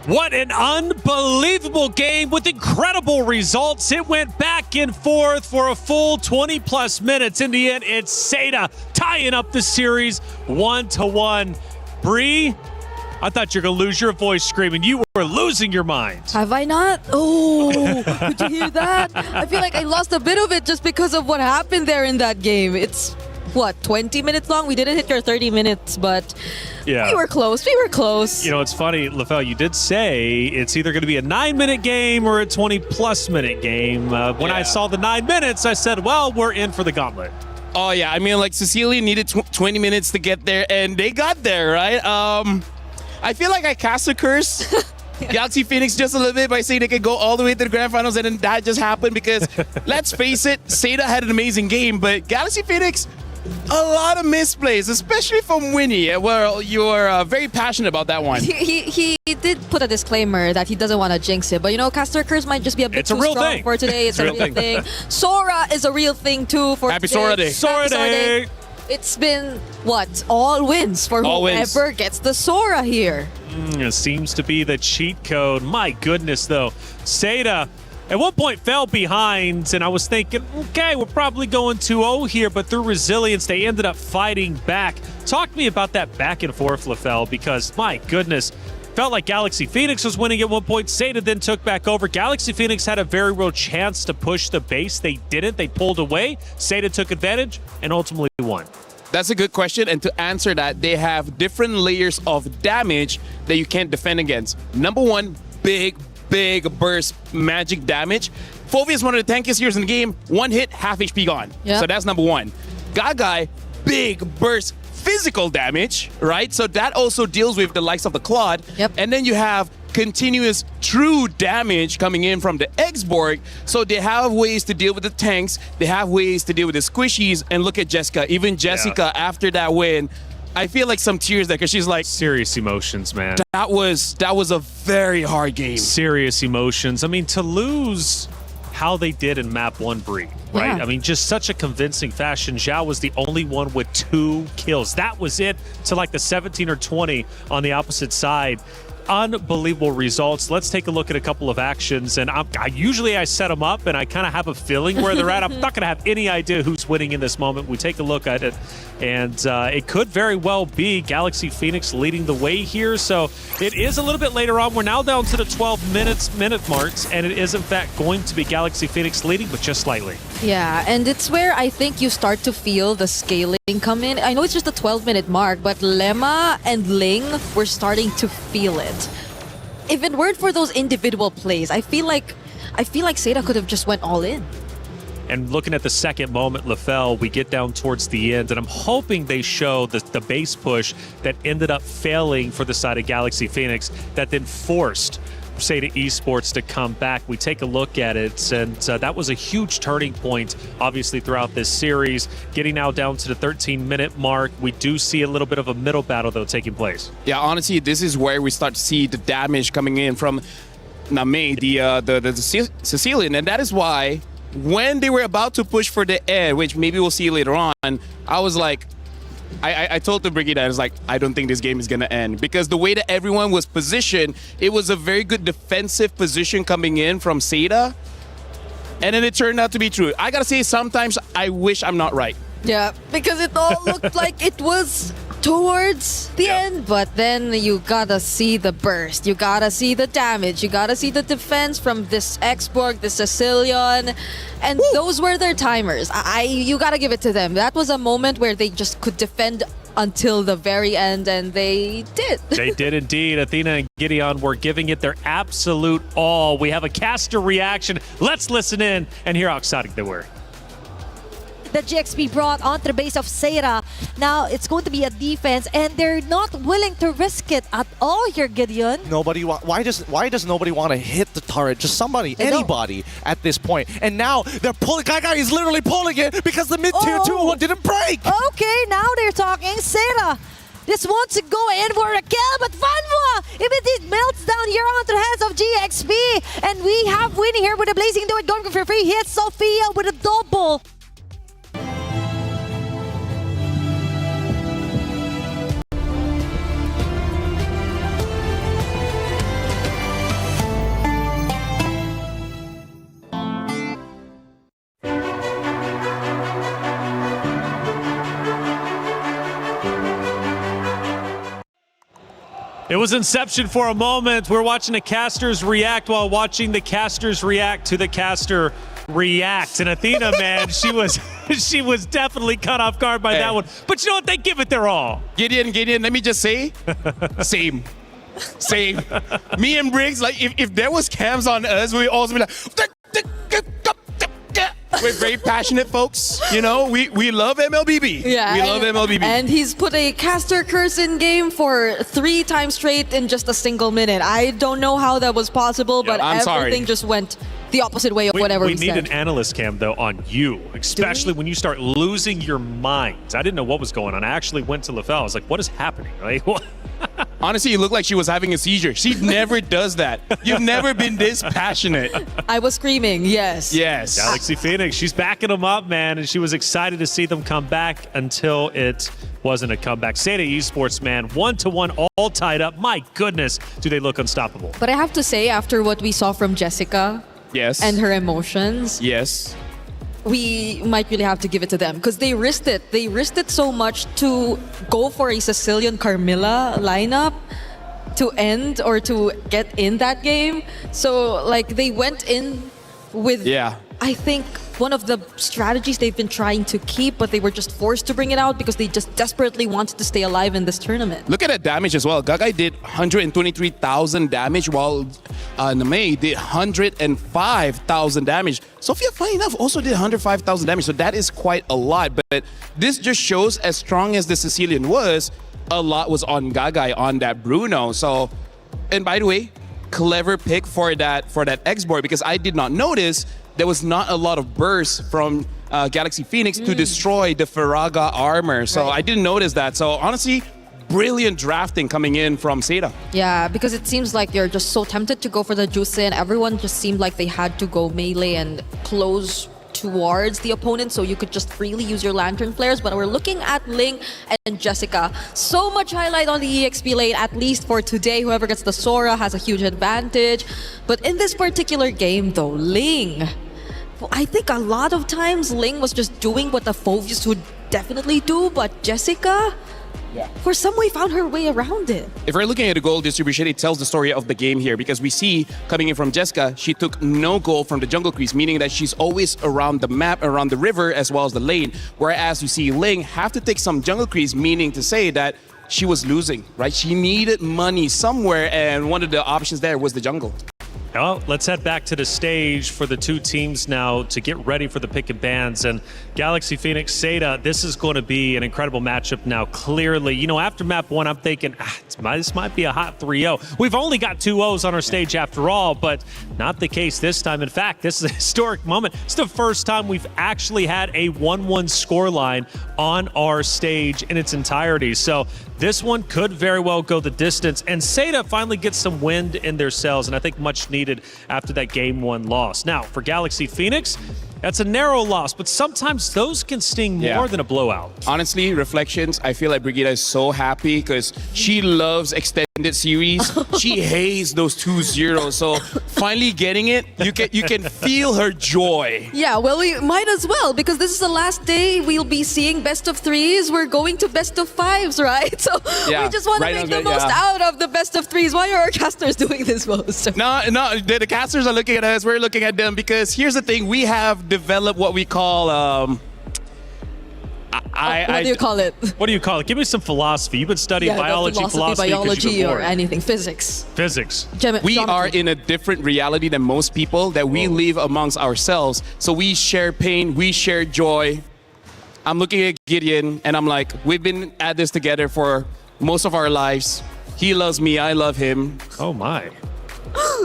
What an unbelievable game with incredible results. It went back and forth for a full 20-plus minutes. In the end, it's SAETA tying up the series 1-1. Bree, I thought you were going to lose your voice screaming. You were losing your mind. Have I not? Oh, did you hear that? I feel like I lost a bit of it just because of what happened there in that game. It's, what, 20 minutes long? We didn't hit your 30 minutes, but yeah, we were close. We were close. You know, it's funny, LaFell, you did say it's either going to be a 9-minute game or a 20-plus minute game. When I saw the 9 minutes, I said, well, we're in for the gauntlet. Oh, yeah. I mean, like, Cecilia needed 20 minutes to get there, and they got there, right? I feel like I cast a curse Galaxy Phoenix just a little bit by saying they could go all the way to the grand finals, and then that just happened because, let's face it, SAETA had an amazing game, but Galaxy Phoenix, a lot of misplays, especially from Winnie. Well, you're very passionate about that one. He did put a disclaimer that he doesn't want to jinx it, but you know, Caster Curse might just be a bit too strong for today. It's a real thing. Sora is a real thing too for Happy today. Sora Day. Sora Day. It's been, what, all wins for whoever gets the Sora here. It seems to be the cheat code. My goodness, though. SAETA at one point fell behind, and I was thinking, okay, we're probably going 2-0 here, but through resilience, they ended up fighting back. Talk to me about that back and forth, LaFell, because, my goodness, felt like Galaxy Phoenix was winning at one point. SAETA then took back over. Galaxy Phoenix had a very real chance to push the base. They didn't. They pulled away. SAETA took advantage and ultimately won. That's a good question, and to answer that, they have different layers of damage that you can't defend against. Number one, big burst magic damage. Fovey is one of the tankiest heroes in the game. One hit, half HP gone. Yep. So that's number one. Gagai, big burst physical damage, right? So that also deals with the likes of the Claude. Yep. And then you have continuous true damage coming in from the X-Borg. So they have ways to deal with the tanks. They have ways to deal with the squishies. And look at Jessica. Even Jessica, after that win, I feel like some tears there because she's like, serious emotions, man. That was a very hard game. Serious emotions. I mean, to lose how they did in map 1, Bree, right? Yeah. I mean, just such a convincing fashion. Zhao was the only one with 2 kills. That was it to like the 17 or 20 on the opposite side. Unbelievable results. Let's take a look at a couple of actions, and I usually set them up and I kind of have a feeling where they're at. I'm not going to have any idea who's winning in this moment. We take a look at it, and it could very well be Galaxy Phoenix leading the way here. So it is a little bit later on. We're now down to the 12 minute marks, and it is in fact going to be Galaxy Phoenix leading, but just slightly. Yeah, and it's where I think you start to feel the scaling come in. I know it's just a 12-minute mark, but Lemma and Ling were starting to feel it. If it weren't for those individual plays, I feel like SAETA could have just went all in. And looking at the second moment, LaFell, we get down towards the end, and I'm hoping they show the base push that ended up failing for the side of Galaxy Phoenix that then forced SAETA Esports to come back. We take a look at it, and that was a huge turning point, obviously, throughout this series. Getting now down to the 13-minute mark, we do see a little bit of a middle battle, though, taking place. Yeah, honestly, this is where we start to see the damage coming in from Name, the Sicilian, and that is why when they were about to push for the air, which maybe we'll see later on, I was like, I told the Brigade, I was like, I don't think this game is going to end. Because the way that everyone was positioned, it was a very good defensive position coming in from SAETA. And then it turned out to be true. I got to say, sometimes I wish I'm not right. Yeah, because it all looked like it was towards the end, but then you gotta see the burst, you gotta see the damage, you gotta see the defense from this X-Borg, this Sicilian, and those were their timers. You gotta give it to them. That was a moment where they just could defend until the very end, and they did. They did indeed. Athena and Gideon were giving it their absolute all. We have a caster reaction. Let's listen in and hear how excited they were. The GXP brought onto the base of SAETA. Now it's going to be a defense, and they're not willing to risk it at all here, Gideon. Why does nobody want to hit the turret? Just somebody, anybody at this point. And now they're pulling. Gaga is literally pulling it because the mid-tier 2 didn't break. Okay, now they're talking. SAETA just wants to go in for a kill, but Vanwa immediately melts down here onto the hands of GXP. And we have Winnie here with a Blazing Duet going for free hit. Sophia with a double. It was Inception for a moment. We're watching the casters react while watching the casters react to the caster react. And Athena, man, she was definitely caught off guard by that one. But you know what? They give it their all. Gideon, let me just say, same. Me and Briggs, like if there was cams on us, we'd also be like, we're very passionate folks. You know, we love MLBB. Yeah, we love MLBB. And he's put a caster curse in game for 3 times straight in just a single minute. I don't know how that was possible, but I'm everything sorry. just went the opposite way of whatever we he need said. an analyst cam, though, on you, especially when you start losing your mind. I didn't know what was going on. I actually went to LaFell. I was like, what is happening? Like, what? Honestly, you look like she was having a seizure. She never does that. You've never been this passionate. I was screaming, yes. Yes. Galaxy Phoenix, she's backing them up, man, and she was excited to see them come back until it wasn't a comeback. SAETA Esports, man, 1-1, all tied up. My goodness, do they look unstoppable. But I have to say, after what we saw from Jessica Yes. and her emotions, Yes. we might really have to give it to them because they risked it. They risked it so much to go for a Sicilian Carmilla lineup to end or to get in that game. So, like, they went in with, Yeah. I think, one of the strategies they've been trying to keep, but they were just forced to bring it out because they just desperately wanted to stay alive in this tournament. Look at that damage as well. Gagai did 123,000 damage while Namei did 105,000 damage. Sophia, funny enough, also did 105,000 damage. So that is quite a lot. But this just shows as strong as the Sicilian was, a lot was on Gagai on that Bruno. So, and by the way, clever pick for that X-board because I did not notice there was not a lot of bursts from Galaxy Phoenix to destroy the Faraga armor. So I didn't notice that. So honestly, brilliant drafting coming in from SAETA. Yeah, because it seems like they're just so tempted to go for the juice and everyone just seemed like they had to go melee and close towards the opponent so you could just freely use your lantern flares. But we're looking at Ling and Jessica. So much highlight on the EXP lane, at least for today. Whoever gets the Sora has a huge advantage. But in this particular game though, Ling, I think a lot of times Ling was just doing what the Phoveus would definitely do, but Jessica, for some way, found her way around it. If we're looking at the goal distribution, it tells the story of the game here because we see coming in from Jessica, she took no goal from the jungle crease, meaning that she's always around the map, around the river, as well as the lane. Whereas you see Ling have to take some jungle crease, meaning to say that she was losing, right? She needed money somewhere, and one of the options there was the jungle. Well, let's head back to the stage for the two teams now to get ready for the pick and bans. And Galaxy Phoenix, SAETA, this is going to be an incredible matchup now, clearly. You know, after map 1, I'm thinking, this might be a hot 3-0. We've only got 2 O's on our stage after all, but not the case this time. In fact, this is a historic moment. It's the first time we've actually had a 1-1 scoreline on our stage in its entirety. So this one could very well go the distance, and SAETA finally gets some wind in their sails, and I think much needed after that Game 1 loss. Now, for Galaxy Phoenix, that's a narrow loss, but sometimes those can sting more than a blowout. Honestly, reflections, I feel like Brigida is so happy because she loves extended series. She hates those 2-0. So finally getting it, you can feel her joy. Yeah, well, we might as well because this is the last day we'll be seeing best of 3s. We're going to best of 5s, right? So we just want to make the most out of the best of 3s. Why are our casters doing this most? No, the casters are looking at us. We're looking at them because here's the thing. We have developed what we call what do you call it? What do you call it? Give me some philosophy. You've been studying biology, philosophy, biology, or anything, physics. Physics. We are in a different reality than most people that we live amongst ourselves. So we share pain, we share joy. I'm looking at Gideon and I'm like, we've been at this together for most of our lives. He loves me, I love him. Oh my.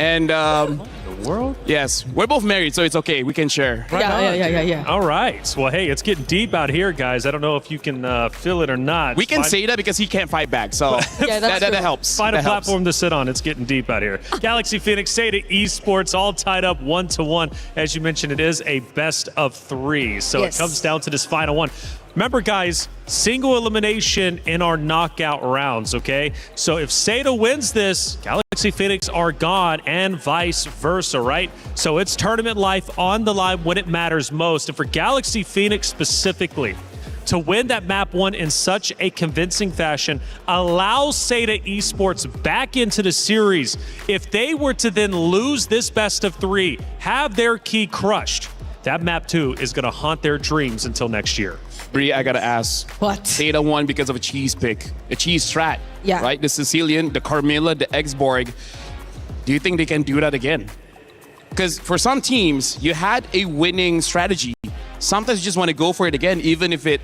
And The world? yes, we're both married, so it's okay. We can share. Yeah. All right. Well, hey, it's getting deep out here, guys. I don't know if you can feel it or not. We can say that because he can't fight back, so that helps. Find a That helps. platform to sit on. It's getting deep out here. Galaxy Phoenix, SAETA Esports, all tied up 1-1. As you mentioned, it is a best of 3. So it comes down to this final one. Remember, guys, single elimination in our knockout rounds, okay? So if SAETA wins this, Galaxy Phoenix are gone and vice versa, right? So it's tournament life on the line when it matters most. And for Galaxy Phoenix specifically, to win that map 1 in such a convincing fashion allows SAETA Esports back into the series. If they were to then lose this best of 3, have their key crushed, that map 2 is going to haunt their dreams until next year. Bree, I gotta ask. What? SAETA won because of a cheese pick, a cheese strat. Yeah. Right? The Sicilian, the Carmilla, the Exborg. Do you think they can do that again? Because for some teams, you had a winning strategy. Sometimes you just want to go for it again, even if it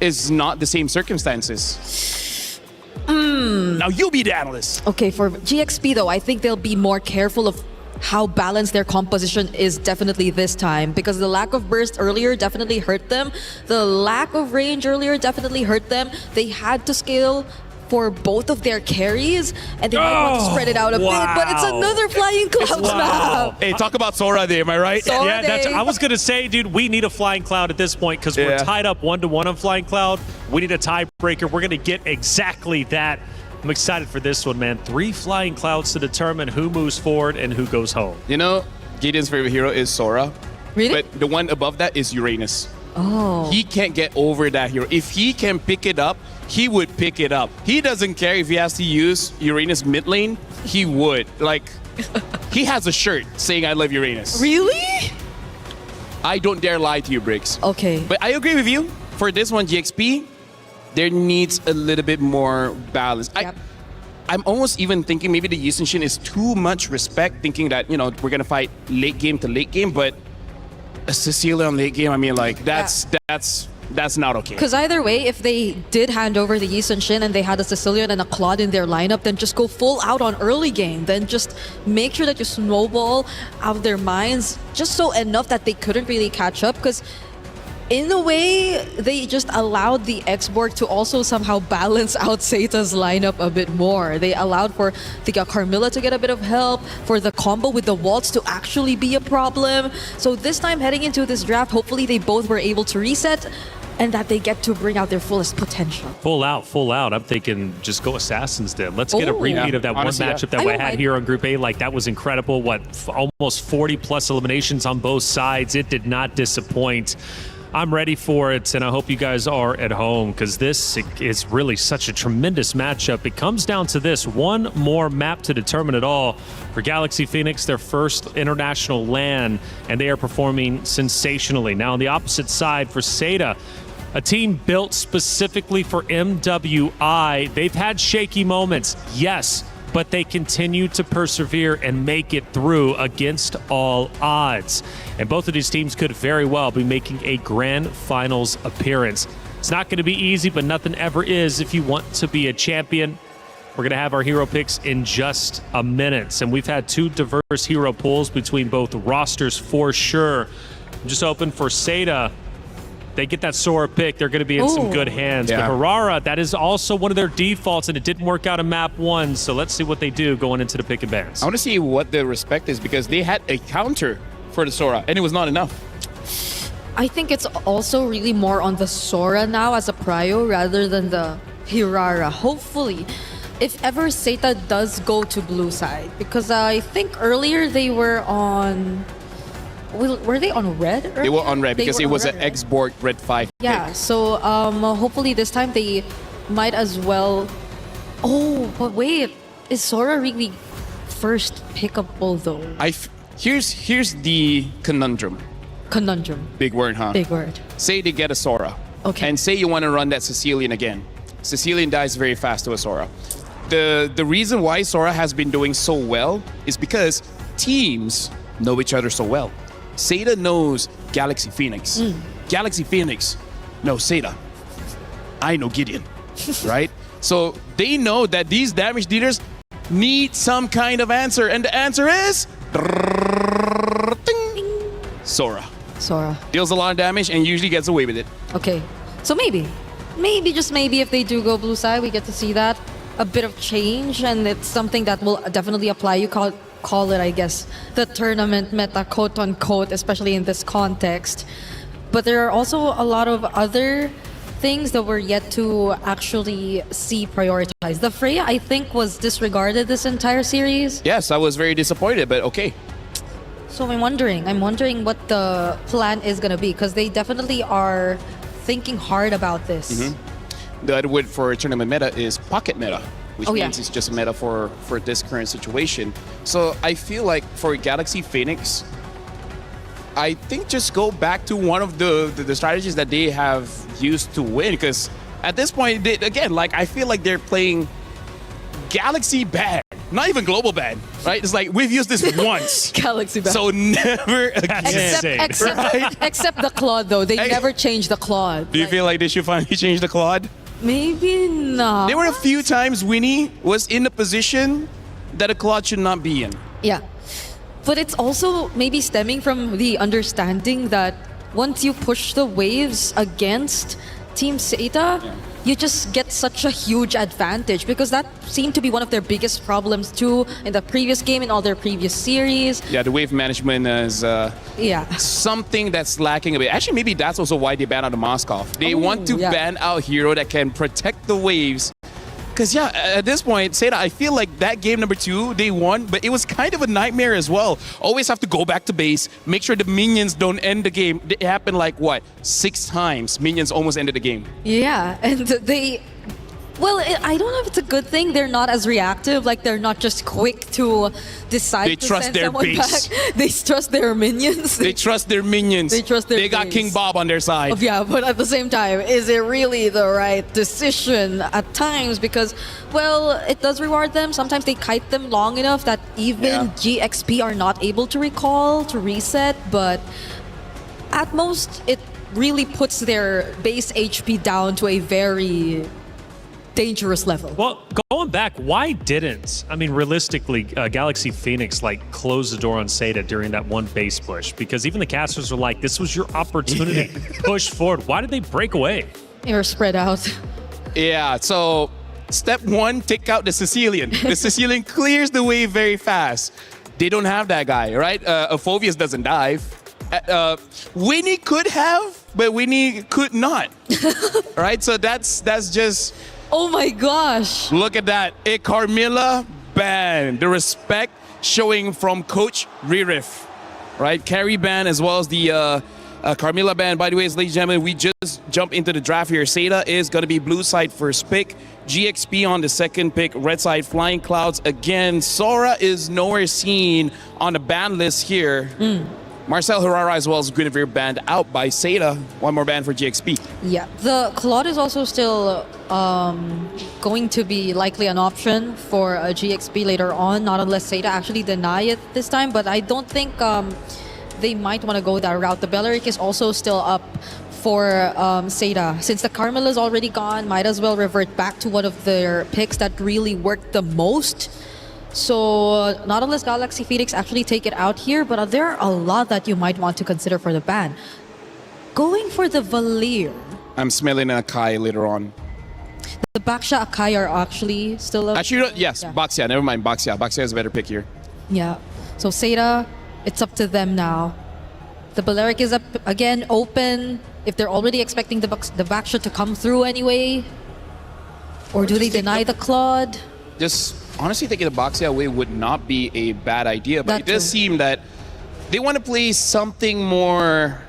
is not the same circumstances. Now you be the analyst. Okay, for GXP though, I think they'll be more careful of how balanced their composition is definitely this time, because the lack of burst earlier definitely hurt them. The lack of range earlier definitely hurt them. They had to scale for both of their carries, and they might want to spread it out a bit, but it's another Flying Clouds map. Hey, talk about Sora Day, am I right? Sora Yeah, that's, Day. I was going to say, dude, we need a Flying Cloud at this point because we're tied up 1-1 on Flying Cloud. We need a tiebreaker. We're going to get exactly that. I'm excited for this one, man. 3 Flying Clouds to determine who moves forward and who goes home. You know, Gideon's favorite hero is Sora. Really? But the one above that is Uranus. Oh. He can't get over that hero. If he can pick it up, he would pick it up. He doesn't care if he has to use Uranus mid lane, he would. Like, he has a shirt saying I love Uranus. Really? I don't dare lie to you, Briggs. Okay. But I agree with you. For this one, GXP, there needs a little bit more balance. Yep. I'm almost even thinking maybe the Yusin Shin is too much respect, thinking that, you know, we're going to fight late game to late game, but a Cecilia on late game, I mean, like, that's not okay. Because either way, if they did hand over the Yi Sun Shin and they had a Sicilian and a Claude in their lineup, then just go full out on early game. Then just make sure that you snowball out of their minds just so enough that they couldn't really catch up. Because in a way, they just allowed the Exborg to also somehow balance out SAETA's lineup a bit more. They allowed for the Carmilla to get a bit of help, for the combo with the Waltz to actually be a problem. So this time heading into this draft, hopefully they both were able to reset and that they get to bring out their fullest potential. Full out. I'm thinking just go Assassin's Den. Let's get a Oh. repeat of that Honestly, one matchup yeah. that we I don't had mind. here on Group A. Like, that was incredible. Almost 40 plus eliminations on both sides. It did not disappoint. I'm ready for it, and I hope you guys are at home, because this is really such a tremendous matchup. It comes down to this one more map to determine it all. For Galaxy Phoenix, their first international LAN, and they are performing sensationally. Now on the opposite side for SAETA, a team built specifically for MWI. They've had shaky moments, yes, but they continue to persevere and make it through against all odds. And both of these teams could very well be making a grand finals appearance. It's not going to be easy, but nothing ever is if you want to be a champion. We're going to have our hero picks in just a minute. And we've had 2 diverse hero pools between both rosters for sure. I'm just hoping for SAETA, they get that Sora pick, they're going to be in some Ooh. good hands. Yeah. But Harara, that is also one of their defaults, and it didn't work out in map 1. So let's see what they do going into the pick and bans. I want to see what the respect is, because they had a counter for the Sora, and it was not enough. I think it's also really more on the Sora now as a prio rather than the Hirara. Hopefully, if ever SAETA does go to blue side, because I think earlier they were on... Were they on red? Earlier? They were on red because were it on was red, an right? Exborg red 5 Yeah, pick. so hopefully this time they might as well... Oh, but wait, is Sora really first pickable though? Here's the conundrum. Conundrum. Big word, huh? Big word. Say they get a Sora. Okay. And say you want to run that Sicilian again. Sicilian dies very fast to a Sora. The reason why Sora has been doing so well is because teams know each other so well. SAETA knows Galaxy Phoenix. Galaxy Phoenix knows SAETA. I know Gideon, right? So they know that these damage dealers need some kind of answer, and the answer is Sora. Sora. Deals a lot of damage and usually gets away with it. Okay, so maybe, just maybe if they do go blue side, we get to see that. A bit of change, and it's something that will definitely apply. You call it, I guess, the tournament meta, quote unquote, especially in this context. But there are also a lot of other things that we're yet to actually see prioritized. The Freya, I think, was disregarded this entire series. Yes, I was very disappointed, but okay. So I'm wondering what the plan is gonna be, because they definitely are thinking hard about this. The other word for tournament meta is pocket meta, which Oh, yeah. means it's just a meta for this current situation. So I feel like for Galaxy Phoenix, I think just go back to one of the strategies that they have used to win, because at this point, again, like I feel like they're playing Galaxy bad, not even global bad, right? It's like we've used this once, Galaxy bad. so never again. Except the Claude, though. They never changed the Claude. Do you feel like they should finally change the Claude? Maybe not. There were a few times Winnie was in a position that a Claude should not be in. Yeah. But it's also maybe stemming from the understanding that once you push the waves against Team SAETA, you just get such a huge advantage, because that seemed to be one of their biggest problems too in the previous game, in all their previous series. Yeah, the wave management is something that's lacking a bit. Actually, maybe that's also why they banned out the Moskov. They want to ban out hero that can protect the waves. Because, yeah, at this point, SAETA, I feel like that game number 2, they won, but it was kind of a nightmare as well. Always have to go back to base, make sure the minions don't end the game. It happened like, what, 6 times minions almost ended the game. Yeah, and they... Well, I don't know if it's a good thing. They're not as reactive. Like, they're not just quick to decide They to trust send their someone base. back. They trust their minions. They trust their minions. They trust their They got base. King Bob on their side. Yeah, but at the same time, is it really the right decision at times? Because, well, it does reward them. Sometimes they kite them long enough that even GXP are not able to recall, to reset. But at most, it really puts their base HP down to a very dangerous level. Well, going back, why didn't, I mean, realistically, Galaxy Phoenix, like, close the door on SAETA during that one base push? Because even the casters were like, this was your opportunity. Push forward. Why did they break away? They were spread out. Yeah, so step 1, take out the Sicilian. The Sicilian clears the wave very fast. They don't have that guy, right? Phoveus doesn't dive. Winnie could have, but Winnie could not. Right? So that's just... Oh my gosh. Look at that. A Carmilla ban. The respect showing from Coach Ririf. Right? Carry ban as well as the Carmilla ban. By the way, ladies and gentlemen, we just jump into the draft here. SAETA is going to be blue side first pick. GXP on the second pick. Red side Flying Clouds again. Sora is nowhere seen on the ban list here. Marcel Herrera as well as Guinevere banned out by SAETA. One more ban for GXP. Yeah, the Claude is also still going to be likely an option for a GXP later on, not unless SAETA actually deny it this time. But I don't think they might want to go that route. The Belleric is also still up for SAETA. Since the Carmilla is already gone, might as well revert back to one of their picks that really worked the most. So not unless Galaxy Phoenix actually take it out here, but there are a lot that you might want to consider for the ban. Going for the Valir. I'm smelling an Akai later on. The Baksha Akai are actually still up. Actually, yes, Yeah. Baxia. Never mind, Baxia. Baxia is a better pick here. Yeah. So SAETA, it's up to them now. The Balearic is up again, open. If they're already expecting the Baksha to come through anyway. Or do they deny the Claude? Just honestly thinking the Baxia away would not be a bad idea, but That it does too. seem that they want to play something more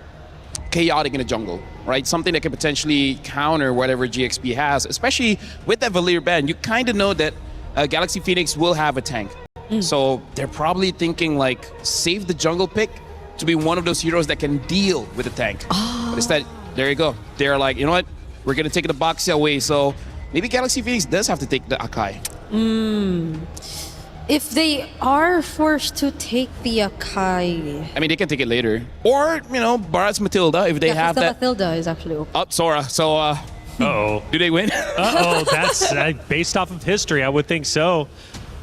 chaotic in the jungle, right? Something that can potentially counter whatever GXP has, especially with that Valir ban. You kind of know that Galaxy Phoenix will have a tank. So they're probably thinking like, save the jungle pick to be one of those heroes that can deal with the tank. But instead, there you go. They're like, you know what? We're going to take the Baxia away. So maybe Galaxy Phoenix does have to take the Akai. If they are forced to take the Akai... I mean, they can take it later. Or, you know, Barat's Matilda, if they have that. Matilda is actually open. Up, Sora. So, Uh-oh. do they win? Uh-oh, that's based off of history, I would think so.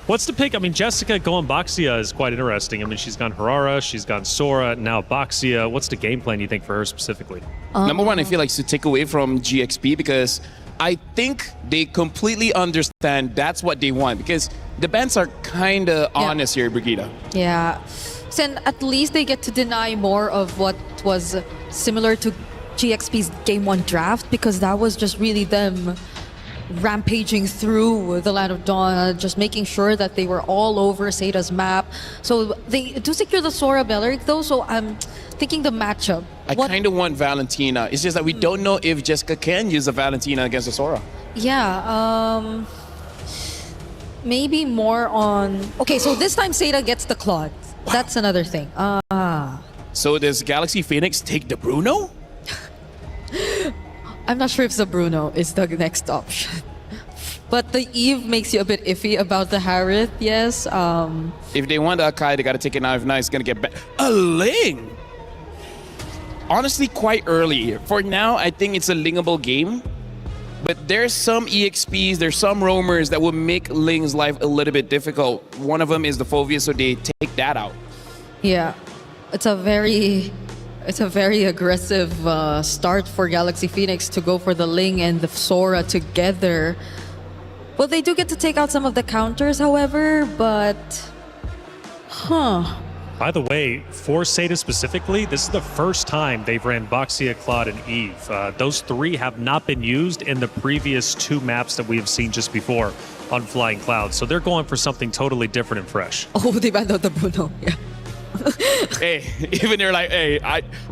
What's the pick? I mean, Jessica going Baxia is quite interesting. I mean, she's gone Herrera, she's gone Sora, now Baxia. What's the game plan, you think, for her specifically? Number one, I feel like to take away from GXP because I think they completely understand that's what they want because the bans are kind of honest here, Brigida. Yeah. So at least they get to deny more of what was similar to GXP's Game 1 draft because that was just really them rampaging through the Land of Dawn, just making sure that they were all over SAETA's map. So they do secure the Sora Belleric though, so I'm thinking the matchup. I kind of want Valentina. It's just that we don't know if Jessica can use a Valentina against a Sora. Yeah, maybe more on... Okay, so this time SAETA gets the Claude. Wow. That's another thing. So does Galaxy Phoenix take the Bruno? I'm not sure if the Bruno is the next option. But the Eve makes you a bit iffy about the Harith, yes. If they want the Akai, they got to take it now. If not, it's going to get back. A Ling! Honestly, quite early. For now, I think it's a Lingable game. But there's some EXPs, there's some roamers that will make Ling's life a little bit difficult. One of them is the Fovea, so they take that out. Yeah, it's a very aggressive start for Galaxy Phoenix to go for the Ling and the Sora together. Well, they do get to take out some of the counters, however, but... By the way, for SAETA specifically, this is the first time they've ran Boxia, Claude, and Eve. Those three have not been used in the previous two maps that we have seen just before on Flying Clouds. So they're going for something totally different and fresh. Oh, they banned out the Bruno. Yeah. Hey, even they're like, hey,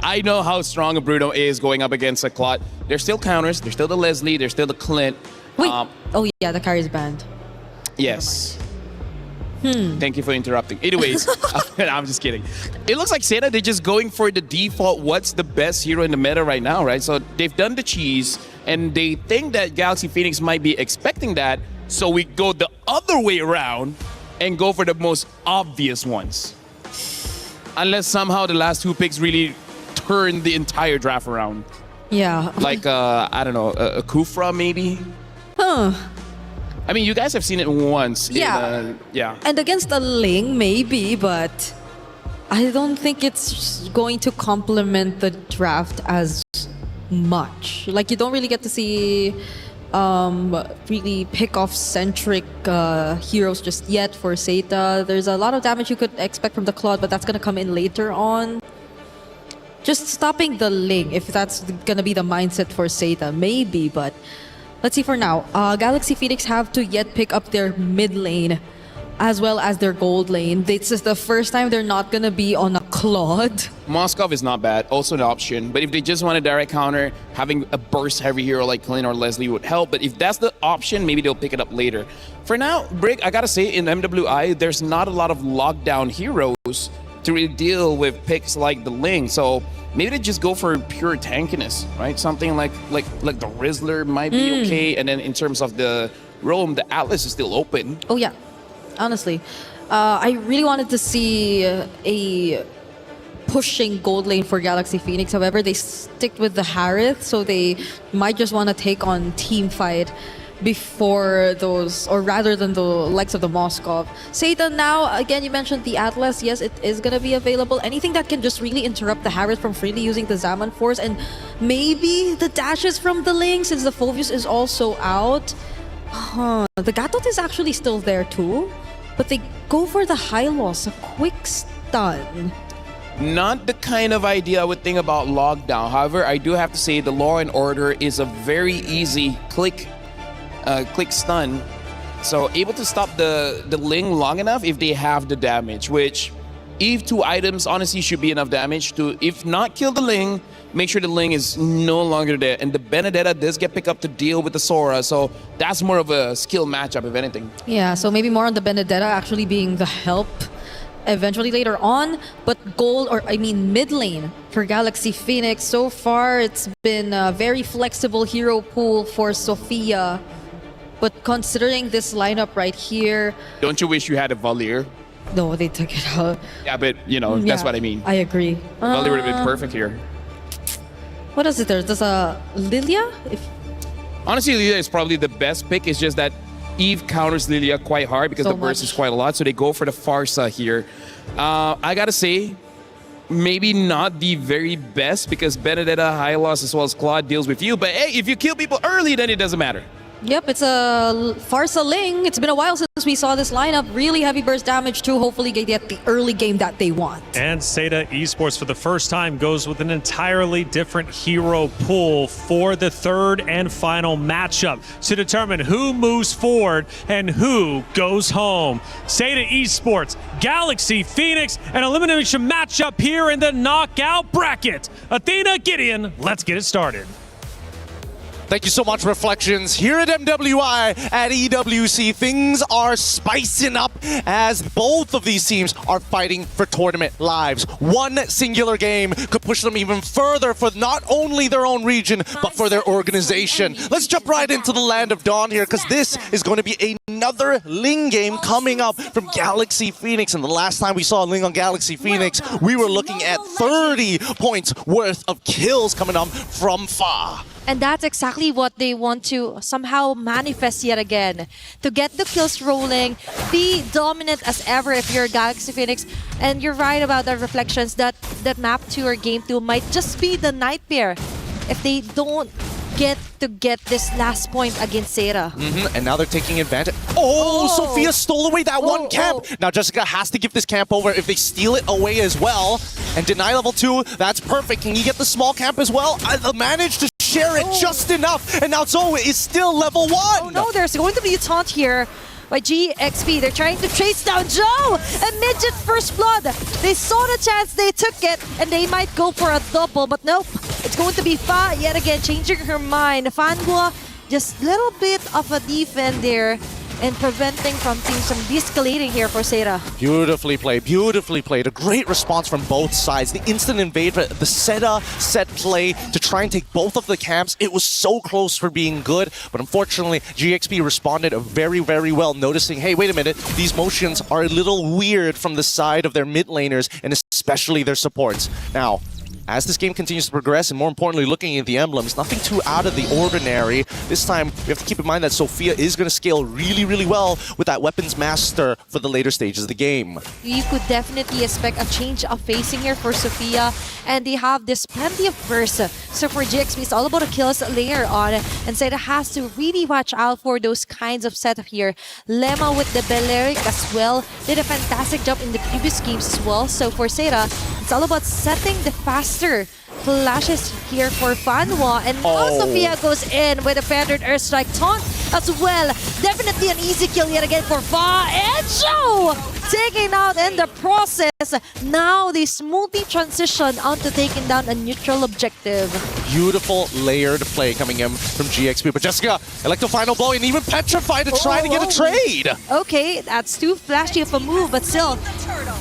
I know how strong a Bruno is going up against a Claude. There's still counters. There's still the Leslie. There's still the Clint. Wait. Oh, yeah, the carry's banned. Yes. Thank you for interrupting. Anyways, I'm just kidding. It looks like SAETA, they're just going for the default, what's the best hero in the meta right now, right? So they've done the cheese, and they think that Galaxy Phoenix might be expecting that, so we go the other way around and go for the most obvious ones. Unless somehow the last two picks really turn the entire draft around. Yeah. Like, I don't know, a Kufra maybe? I mean, you guys have seen it once. Yeah. Yeah. And against a Ling, maybe, but I don't think it's going to complement the draft as much. Like, you don't really get to see really pick-off-centric heroes just yet for SAETA. There's a lot of damage you could expect from the Claude, but that's going to come in later on. Just stopping the Ling, if that's going to be the mindset for SAETA, maybe, but... Let's see for now. Galaxy Phoenix have to yet pick up their mid lane as well as their gold lane. This is the first time they're not going to be on a Claude. Moskov is not bad, also an option. But if they just want a direct counter, having a burst heavy hero like Clint or Leslie would help. But if that's the option, maybe they'll pick it up later. For now, Brig, I gotta say, in MWI, there's not a lot of lockdown heroes to really deal with picks like the Ling. So maybe they just go for pure tankiness, right? Something like the Rizzler might be okay. And then in terms of the roam, the Atlas is still open. Oh yeah, honestly. I really wanted to see a pushing gold lane for Galaxy Phoenix. However, they stick with the Harith, so they might just want to take on team fight before those, or rather than the likes of the Moskov. SAETA now, again, you mentioned the Atlas. Yes, it is going to be available. Anything that can just really interrupt the Harith from freely using the Zaman Force, and maybe the dashes from the Ling, since the Phoveus is also out. The Gatot is actually still there too, but they go for the high loss, a quick stun. Not the kind of idea I would think about lockdown. However, I do have to say the Law and Order is a very easy click stun. So able to stop the Ling long enough if they have the damage, which Eve 2 items honestly should be enough damage to, if not kill the Ling, make sure the Ling is no longer there. And the Benedetta does get picked up to deal with the Sora, so that's more of a skill matchup if anything. Yeah, so maybe more on the Benedetta actually being the help eventually later on, but mid lane for Galaxy Phoenix. So far, it's been a very flexible hero pool for Sophia. But considering this lineup right here... Don't you wish you had a Valier? No, they took it out. Yeah, but, that's what I mean. I agree. Valier would have been perfect here. What is it there? There's a Lilia? Honestly, Lilia is probably the best pick. It's just that Eve counters Lilia quite hard because the burst is quite a lot. So they go for the Farsa here. I gotta say, maybe not the very best because Benedetta, High Loss, as well as Claude deals with you. But hey, if you kill people early, then it doesn't matter. Yep, it's a Farsa Ling. It's been a while since we saw this lineup. Really heavy burst damage too. Hopefully they get the early game that they want. And SAETA Esports for the first time goes with an entirely different hero pool for the third and final matchup to determine who moves forward and who goes home. SAETA Esports, Galaxy Phoenix, an elimination matchup here in the knockout bracket. Athena, Gideon, let's get it started. Thank you so much, Reflections. Here at MWI, at EWC, things are spicing up as both of these teams are fighting for tournament lives. One singular game could push them even further for not only their own region, but for their organization. Let's jump right into the Land of Dawn here, because this is going to be another Ling game coming up from Galaxy Phoenix. And the last time we saw Ling on Galaxy Phoenix, we were looking at 30 points worth of kills coming up from Fa. And that's exactly what they want to somehow manifest yet again. To get the kills rolling, be dominant as ever if you're Galaxy Phoenix. And you're right about the Reflections that map 2 or game 2 might just be the nightmare if they don't get this last point against SAETA. And now they're taking advantage. Oh, Sophia stole away that one camp. Now Jessica has to give this camp over if they steal it away as well. And deny level 2, that's perfect. Can you get the small camp as well? I managed to share it just enough. And now Zoe is still level 1. Oh no, there's going to be a taunt here by GXP. They're trying to chase down Joe! A midget first blood! They saw the chance, they took it, and they might go for a double, but nope. It's going to be Fa yet again, changing her mind. Fangua, just a little bit of a defend there and preventing from things from de-escalating here for SAETA. Beautifully played, beautifully played. A great response from both sides. The instant invade, the set play to try and take both of the camps. It was so close for being good, but unfortunately, GXP responded very, very well, noticing, hey, wait a minute, these motions are a little weird from the side of their mid laners, and especially their supports. Now, as this game continues to progress, and more importantly, looking at the emblems, nothing too out of the ordinary. This time, we have to keep in mind that Sophia is going to scale really, really well with that Weapons Master for the later stages of the game. You could definitely expect a change of facing here for Sophia, and they have this plenty of burst. So for GXP, it's all about the kills later on, and SAETA has to really watch out for those kinds of setup here. Lemma with the Balearic as well did a fantastic job in the previous games as well. So for SAETA, it's all about setting the faster flashes here for Fanwa, and Sophia goes in with a feathered airstrike taunt as well. Definitely an easy kill yet again for Fa, and Joe taking out in the process. Now they smoothly transition onto taking down a neutral objective. Beautiful layered play coming in from GXP, but Jessica, Electro final blow and even Petrify to try to get a trade. Okay, that's too flashy of a move, but still,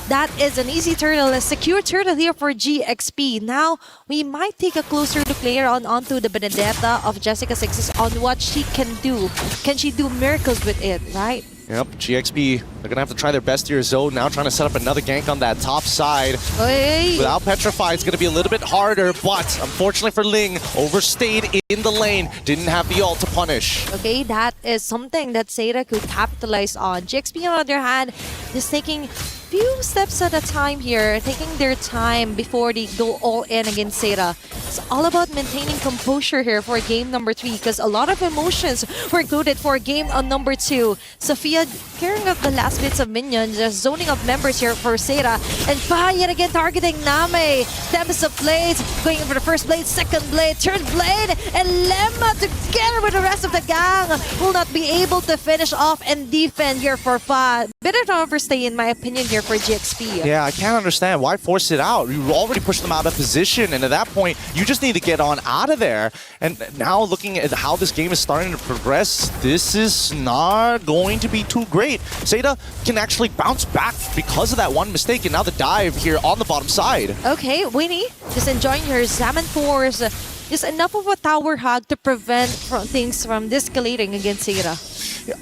that is an easy turtle, a secure turtle here for GXP. Now, we might take a closer look later on onto the Benedetta of Jessica 6 on what she can do. Can she do miracles with it, right? Yep, GXP, they're going to have to try their best here. Zoe now trying to set up another gank on that top side. Hey. Without Petrify, it's going to be a little bit harder, but unfortunately for Ling, overstayed in the lane, didn't have the ult to punish. Okay, that is something that SAETA could capitalize on. GXP, on the other hand, is taking few steps at a time here, taking their time before they go all in against SAETA. It's all about maintaining composure here for game number 3, because a lot of emotions were included for game on number 2. Sophia carrying up the last bits of minions, just zoning up members here for SAETA, and Fa yet again targeting Name. Tempest of Blades, going in for the first blade, second blade, third blade, and Lemma together with the rest of the gang will not be able to finish off and defend here for Fa. Better to overstay in my opinion here for GXP. Yeah, I can't understand. Why force it out? You already pushed them out of position, and at that point, you just need to get on out of there. And now looking at how this game is starting to progress, this is not going to be too great. SAETA can actually bounce back because of that one mistake, and now the dive here on the bottom side. Okay, Winnie, just enjoying her Zaman Force. Just enough of a tower hug to prevent things from de-escalating against SAETA.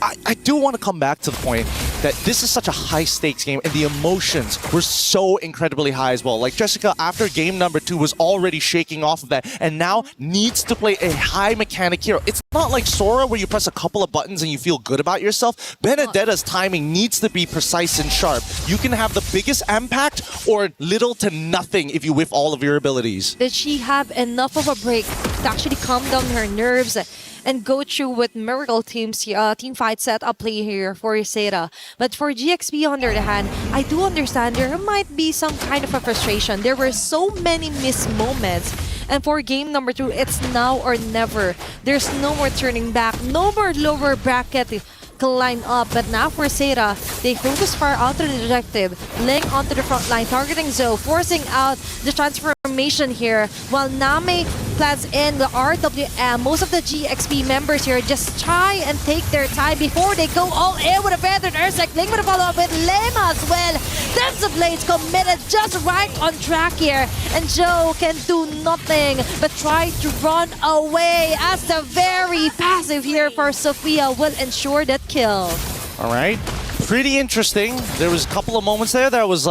I do want to come back to the point that this is such a high-stakes game, and the emotions were so incredibly high as well. Like Jessica, after game number 2, was already shaking off of that, and now needs to play a high mechanic hero. It's not like Sora, where you press a couple of buttons and you feel good about yourself. Benedetta's timing needs to be precise and sharp. You can have the biggest impact or little to nothing if you whiff all of your abilities. Did she have enough of a break to actually calm down her nerves and go through with miracle team fight setup play here for SAETA. But for GXP on the other hand, I do understand there might be some kind of a frustration. There were so many missed moments. And for game number 2, it's now or never. There's no more turning back, no more lower bracket can line up. But now for SAETA, they focus fire onto the objective, laying onto the front line, targeting Zoe, forcing out the transformation here, while Name plans in the RWM. Most of the GXP members here just try and take their time before they go all in with a feathered Ursak. Link with a follow-up with Lema as well. That's the Blades committed just right on track here. And Joe can do nothing but try to run away as the very passive here for Sophia will ensure that kill. All right. Pretty interesting. There was a couple of moments there. I was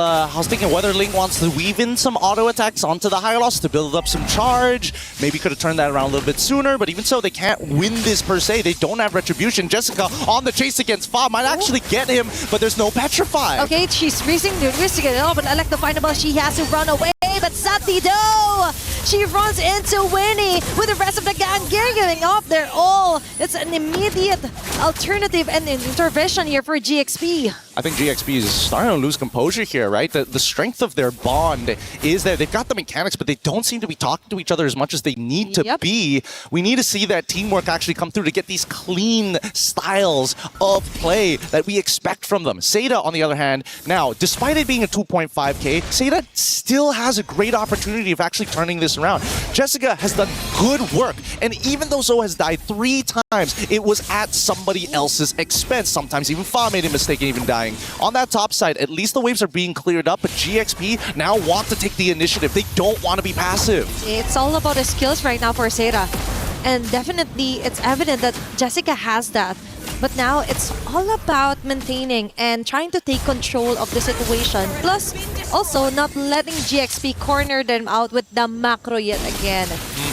thinking whether Ling wants to weave in some auto attacks onto the Hylos to build up some charge. Maybe could have turned that around a little bit sooner, but even so, they can't win this per se. They don't have Retribution. Jessica on the chase against Fa might actually get him, but there's no Petrify. Okay, she's risking the risk again. Oh, but I like the findable. She has to run away, but Sati though, she runs into Winnie with the rest of the gang giving up their all. It's an immediate alternative and intervention here for GXP. I think GXP is starting to lose composure here, right? The strength of their bond is there. They've got the mechanics, but they don't seem to be talking to each other as much as they need to be. We need to see that teamwork actually come through to get these clean styles of play that we expect from them. SAETA, on the other hand, now, despite it being a 2.5K, SAETA still has a great opportunity of actually turning this around. Jessica has done good work, and even though Zoe has died 3 times, it was at somebody else's expense. Sometimes even Fa made a mistake and even dying. On that top side, at least the waves are being cleared up, but GXP now want to take the initiative. They don't want to be passive. It's all about the skills right now for SAETA. And definitely, it's evident that Jessica has that. But now, it's all about maintaining and trying to take control of the situation. Plus, also not letting GXP corner them out with the macro yet again.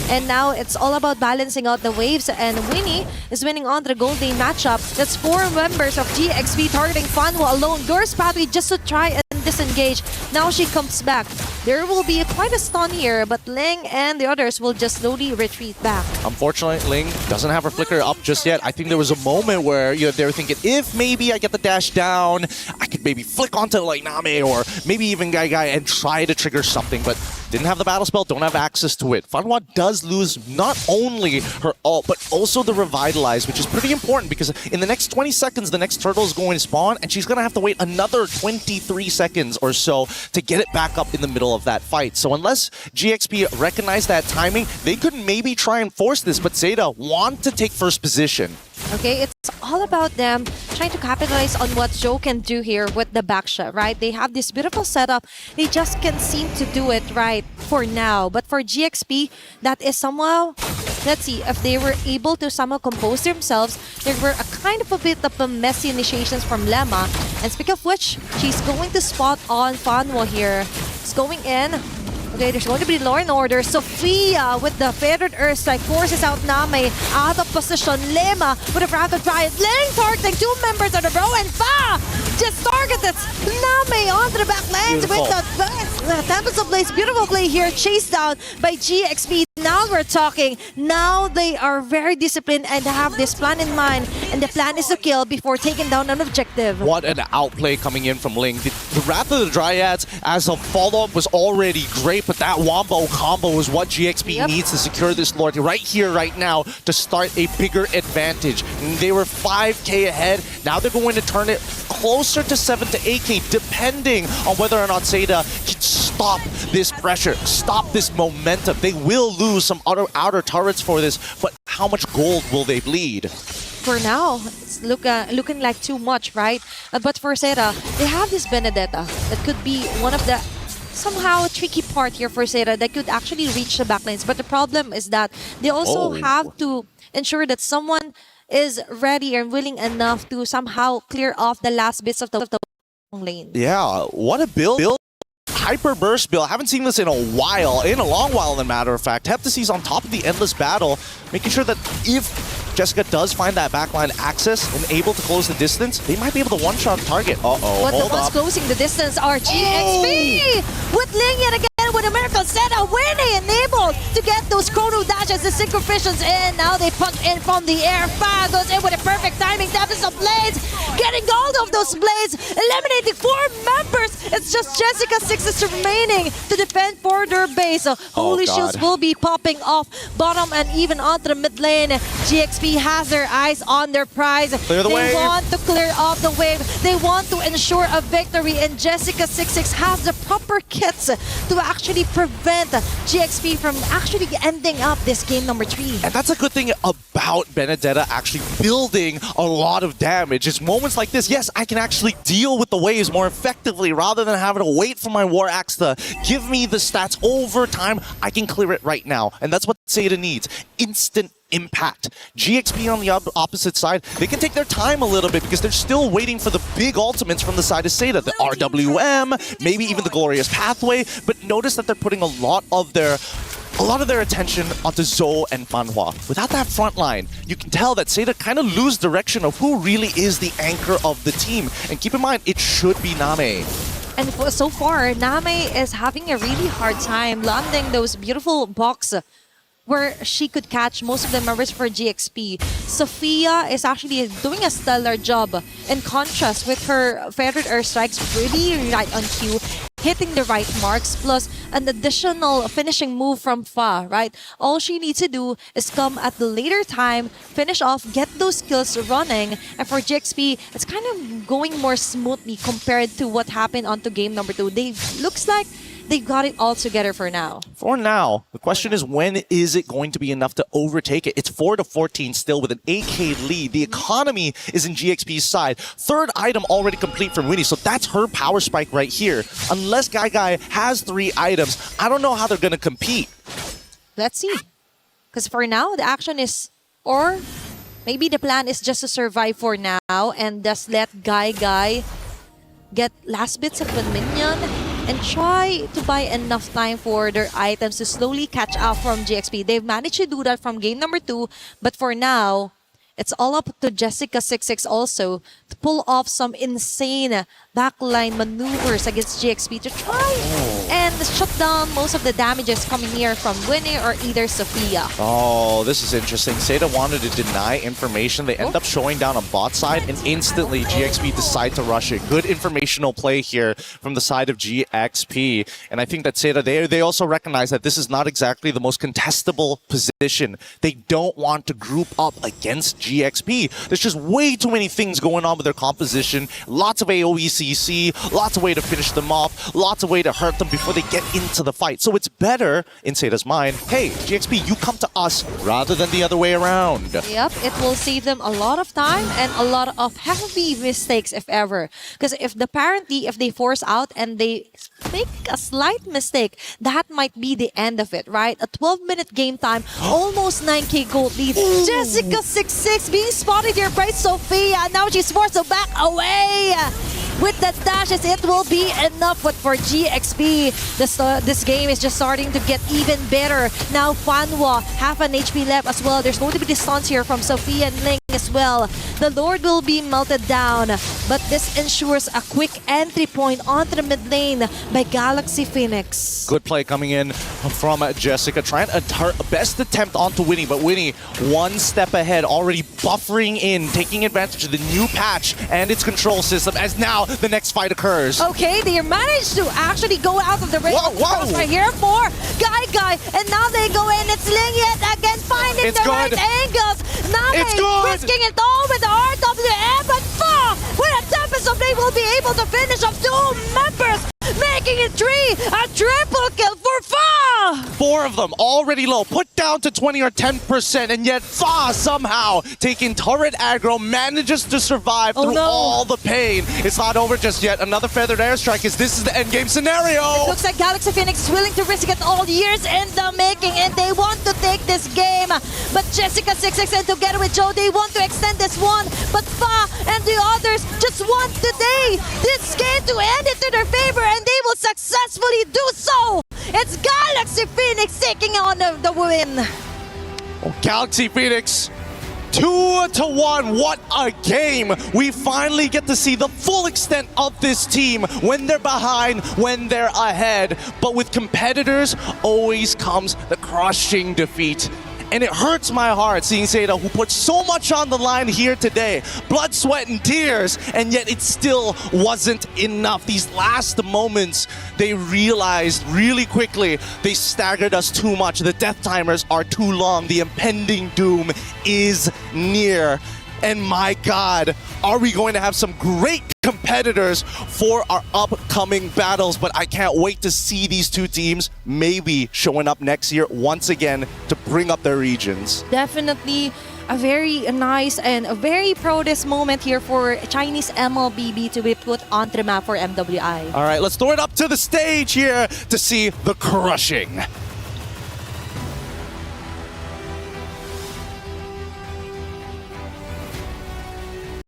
And now, it's all about balancing out the waves. And Winnie is winning on the Gold Day matchup. That's 4 members of GXP targeting Fanwa alone. Girls Pathway just to try and disengage. Now she comes back. There will be quite a stun here, but Ling and the others will just slowly retreat back. Unfortunately, Ling doesn't have her flicker up just yet. I think there was a moment where they were thinking, if maybe I get the dash down, I could maybe flick onto like Name or maybe even Gai and try to trigger something, but didn't have the battle spell, don't have access to it. Fanwa does lose not only her ult, but also the Revitalize, which is pretty important because in the next 20 seconds, the next turtle is going to spawn, and she's going to have to wait another 23 seconds or so to get it back up in the middle of that fight. So unless GXP recognize that timing, they could maybe try and force this, but SAETA want to take first position. Okay, it's all about them trying to capitalize on what Joe can do here with the backshot, right? They have this beautiful setup. They just can't seem to do it right for now. But for GXP, that is somehow... Let's see, if they were able to somehow compose themselves, there were a kind of a bit of a messy initiations from Lemma. And speaking of which, she's going to spot on Fanwa here. It's going in. Okay, there's going to be law and order. Sophia with the feathered earth strike forces out Name out of position. Lema with a rapid riot. Ling targeting 2 members of the row, and Fa just targeted Name onto the back lines with the Tempest of Blaze. Beautiful play here, chased down by GXP. Now we're talking. Now they are very disciplined and have this plan in mind. And the plan is to kill before taking down an objective. What an outplay coming in from Ling. The Wrath of the Dryads as a follow-up was already great, but that Wombo combo is what GXP needs to secure this Lord right here, right now, to start a bigger advantage. They were 5K ahead. Now they're going to turn it closer to 7 to 8K, depending on whether or not SAETA can stop this pressure, stop this momentum. They will lose some outer turrets for this, but how much gold will they bleed? For now, it's looking like too much, right? But for SAETA, they have this Benedetta that could be one of the somehow tricky part here for SAETA that could actually reach the backlines. But the problem is that they also have to ensure that someone is ready and willing enough to somehow clear off the last bits of the lane. Yeah, what a build. Hyper burst build. Haven't seen this in a long while, as a matter of fact. Heptacy's on top of the endless battle, making sure that if Jessica does find that backline access and able to close the distance, they might be able to one-shot target. But the ones closing the distance are GXP with Ling yet again. in with a miracle SAETA winning and able to get those chrono dashes, the synchrovisions in. Now they punch in from the air. Fa goes in with a perfect timing. Taps some blades, getting all of those blades, eliminating 4 members. It's just Jessica6 is remaining to defend for their base. Holy shields will be popping off bottom and even onto the mid lane. GXP has their eyes on their prize. Clear the wave. They want to clear off the wave. They want to ensure a victory, and Jessica6 has the proper kits to actually prevent GXP from actually ending up this game number 3. And that's a good thing about Benedetta actually building a lot of damage. It's moments like this, yes, I can actually deal with the waves more effectively rather than having to wait for my War Axe to give me the stats over time. I can clear it right now. And that's what SAETA needs. Instant impact. GXP on the opposite side, they can take their time a little bit because they're still waiting for the big ultimates from the side of SAETA. The RWM, maybe even the Glorious Pathway. But notice that they're putting a lot of their attention onto Zoe and Fanhua. Without that front line, you can tell that SAETA kind of lose direction of who really is the anchor of the team. And keep in mind, it should be Name. And so far, Name is having a really hard time landing those beautiful boxes where she could catch most of the members for GXP. Sophia is actually doing a stellar job. In contrast with her feathered airstrikes, really right on cue, hitting the right marks, plus an additional finishing move from Fa, right? All she needs to do is come at the later time, finish off, get those skills running, and for GXP, it's kind of going more smoothly compared to what happened onto game number 2. Looks like they got it all together for now. For now. The question is, when is it going to be enough to overtake it? It's 4-14 still with an 8K lead. The economy is in GXP's side. Third item already complete from Winnie, so that's her power spike right here. Unless Guy has 3 items, I don't know how they're going to compete. Let's see. Because for now, the action is, or maybe the plan is just to survive for now and just let Guy get last bits of a minion and try to buy enough time for their items to slowly catch up from GXP. They've managed to do that from game number 2, but for now, it's all up to Jessica6 also to pull off some insane backline maneuvers against GXP to try and shut down most of the damages coming here from Winnie or either Sophia. Oh, this is interesting. SAETA wanted to deny information. They end up showing down on bot side, and instantly GXP decide to rush it. Good informational play here from the side of GXP. And I think that SAETA, they also recognize that this is not exactly the most contestable position. They don't want to group up against GXP. There's just way too many things going on with their composition. Lots of AoE CC, lots of way to finish them off, lots of way to hurt them before they get into the fight. So it's better, in SAETA's mind, hey, GXP, you come to us rather than the other way around. Yep, it will save them a lot of time and a lot of heavy mistakes, if ever. Because if they force out and they make a slight mistake, that might be the end of it, right? A 12-minute game time, almost 9K gold lead. Jessica6 being spotted here by Sophia. Now she's forced to back away. With the dashes, it will be enough. But for GXP, this game is just starting to get even better. Now Fanhua, half an HP left as well. There's going to be the stuns here from Sophia and Ling as well. The Lord will be melted down, but this ensures a quick entry point onto the mid lane by Galaxy Phoenix. Good play coming in from Jessica, trying her best attempt onto Winnie, but Winnie one step ahead, already buffering in, taking advantage of the new patch and its control system as now the next fight occurs. Okay, they managed to actually go out of the range right here for Guy, and now they go in. It's Ling yet again, finding the right angles. Now they're risking it all with the RWM, but Fa, with a Tempest of, they will be able to finish off 2 members, making it 3, a triple kill for Fa! 4 of them already low, put down to 20 or 10%, and yet Fa somehow taking turret aggro manages to survive through all the pain. It's not over just yet. Another feathered airstrike this is the endgame scenario. It looks like Galaxy Phoenix is willing to risk it all, years in the making, and they want to take this game. But Jessica6 and together with Joe, they want to extend this one, but Fa and the others just want today this game to end it to their favor, and they will successfully do so. It's Galaxy Phoenix taking on the win. Galaxy Phoenix 2-1, what a game. We finally get to see the full extent of this team when they're behind, when they're ahead. But with competitors, always comes the crushing defeat. And it hurts my heart seeing SAETA, who put so much on the line here today. Blood, sweat, and tears, and yet it still wasn't enough. These last moments, they realized really quickly they staggered us too much. The death timers are too long. The impending doom is near. And my God, are we going to have some great competitors for our upcoming battles? But I can't wait to see these two teams maybe showing up next year once again to bring up their regions. Definitely a very nice and a very proudest moment here for Chinese MLBB to be put onto the map for MWI. All right, let's throw it up to the stage here to see the crushing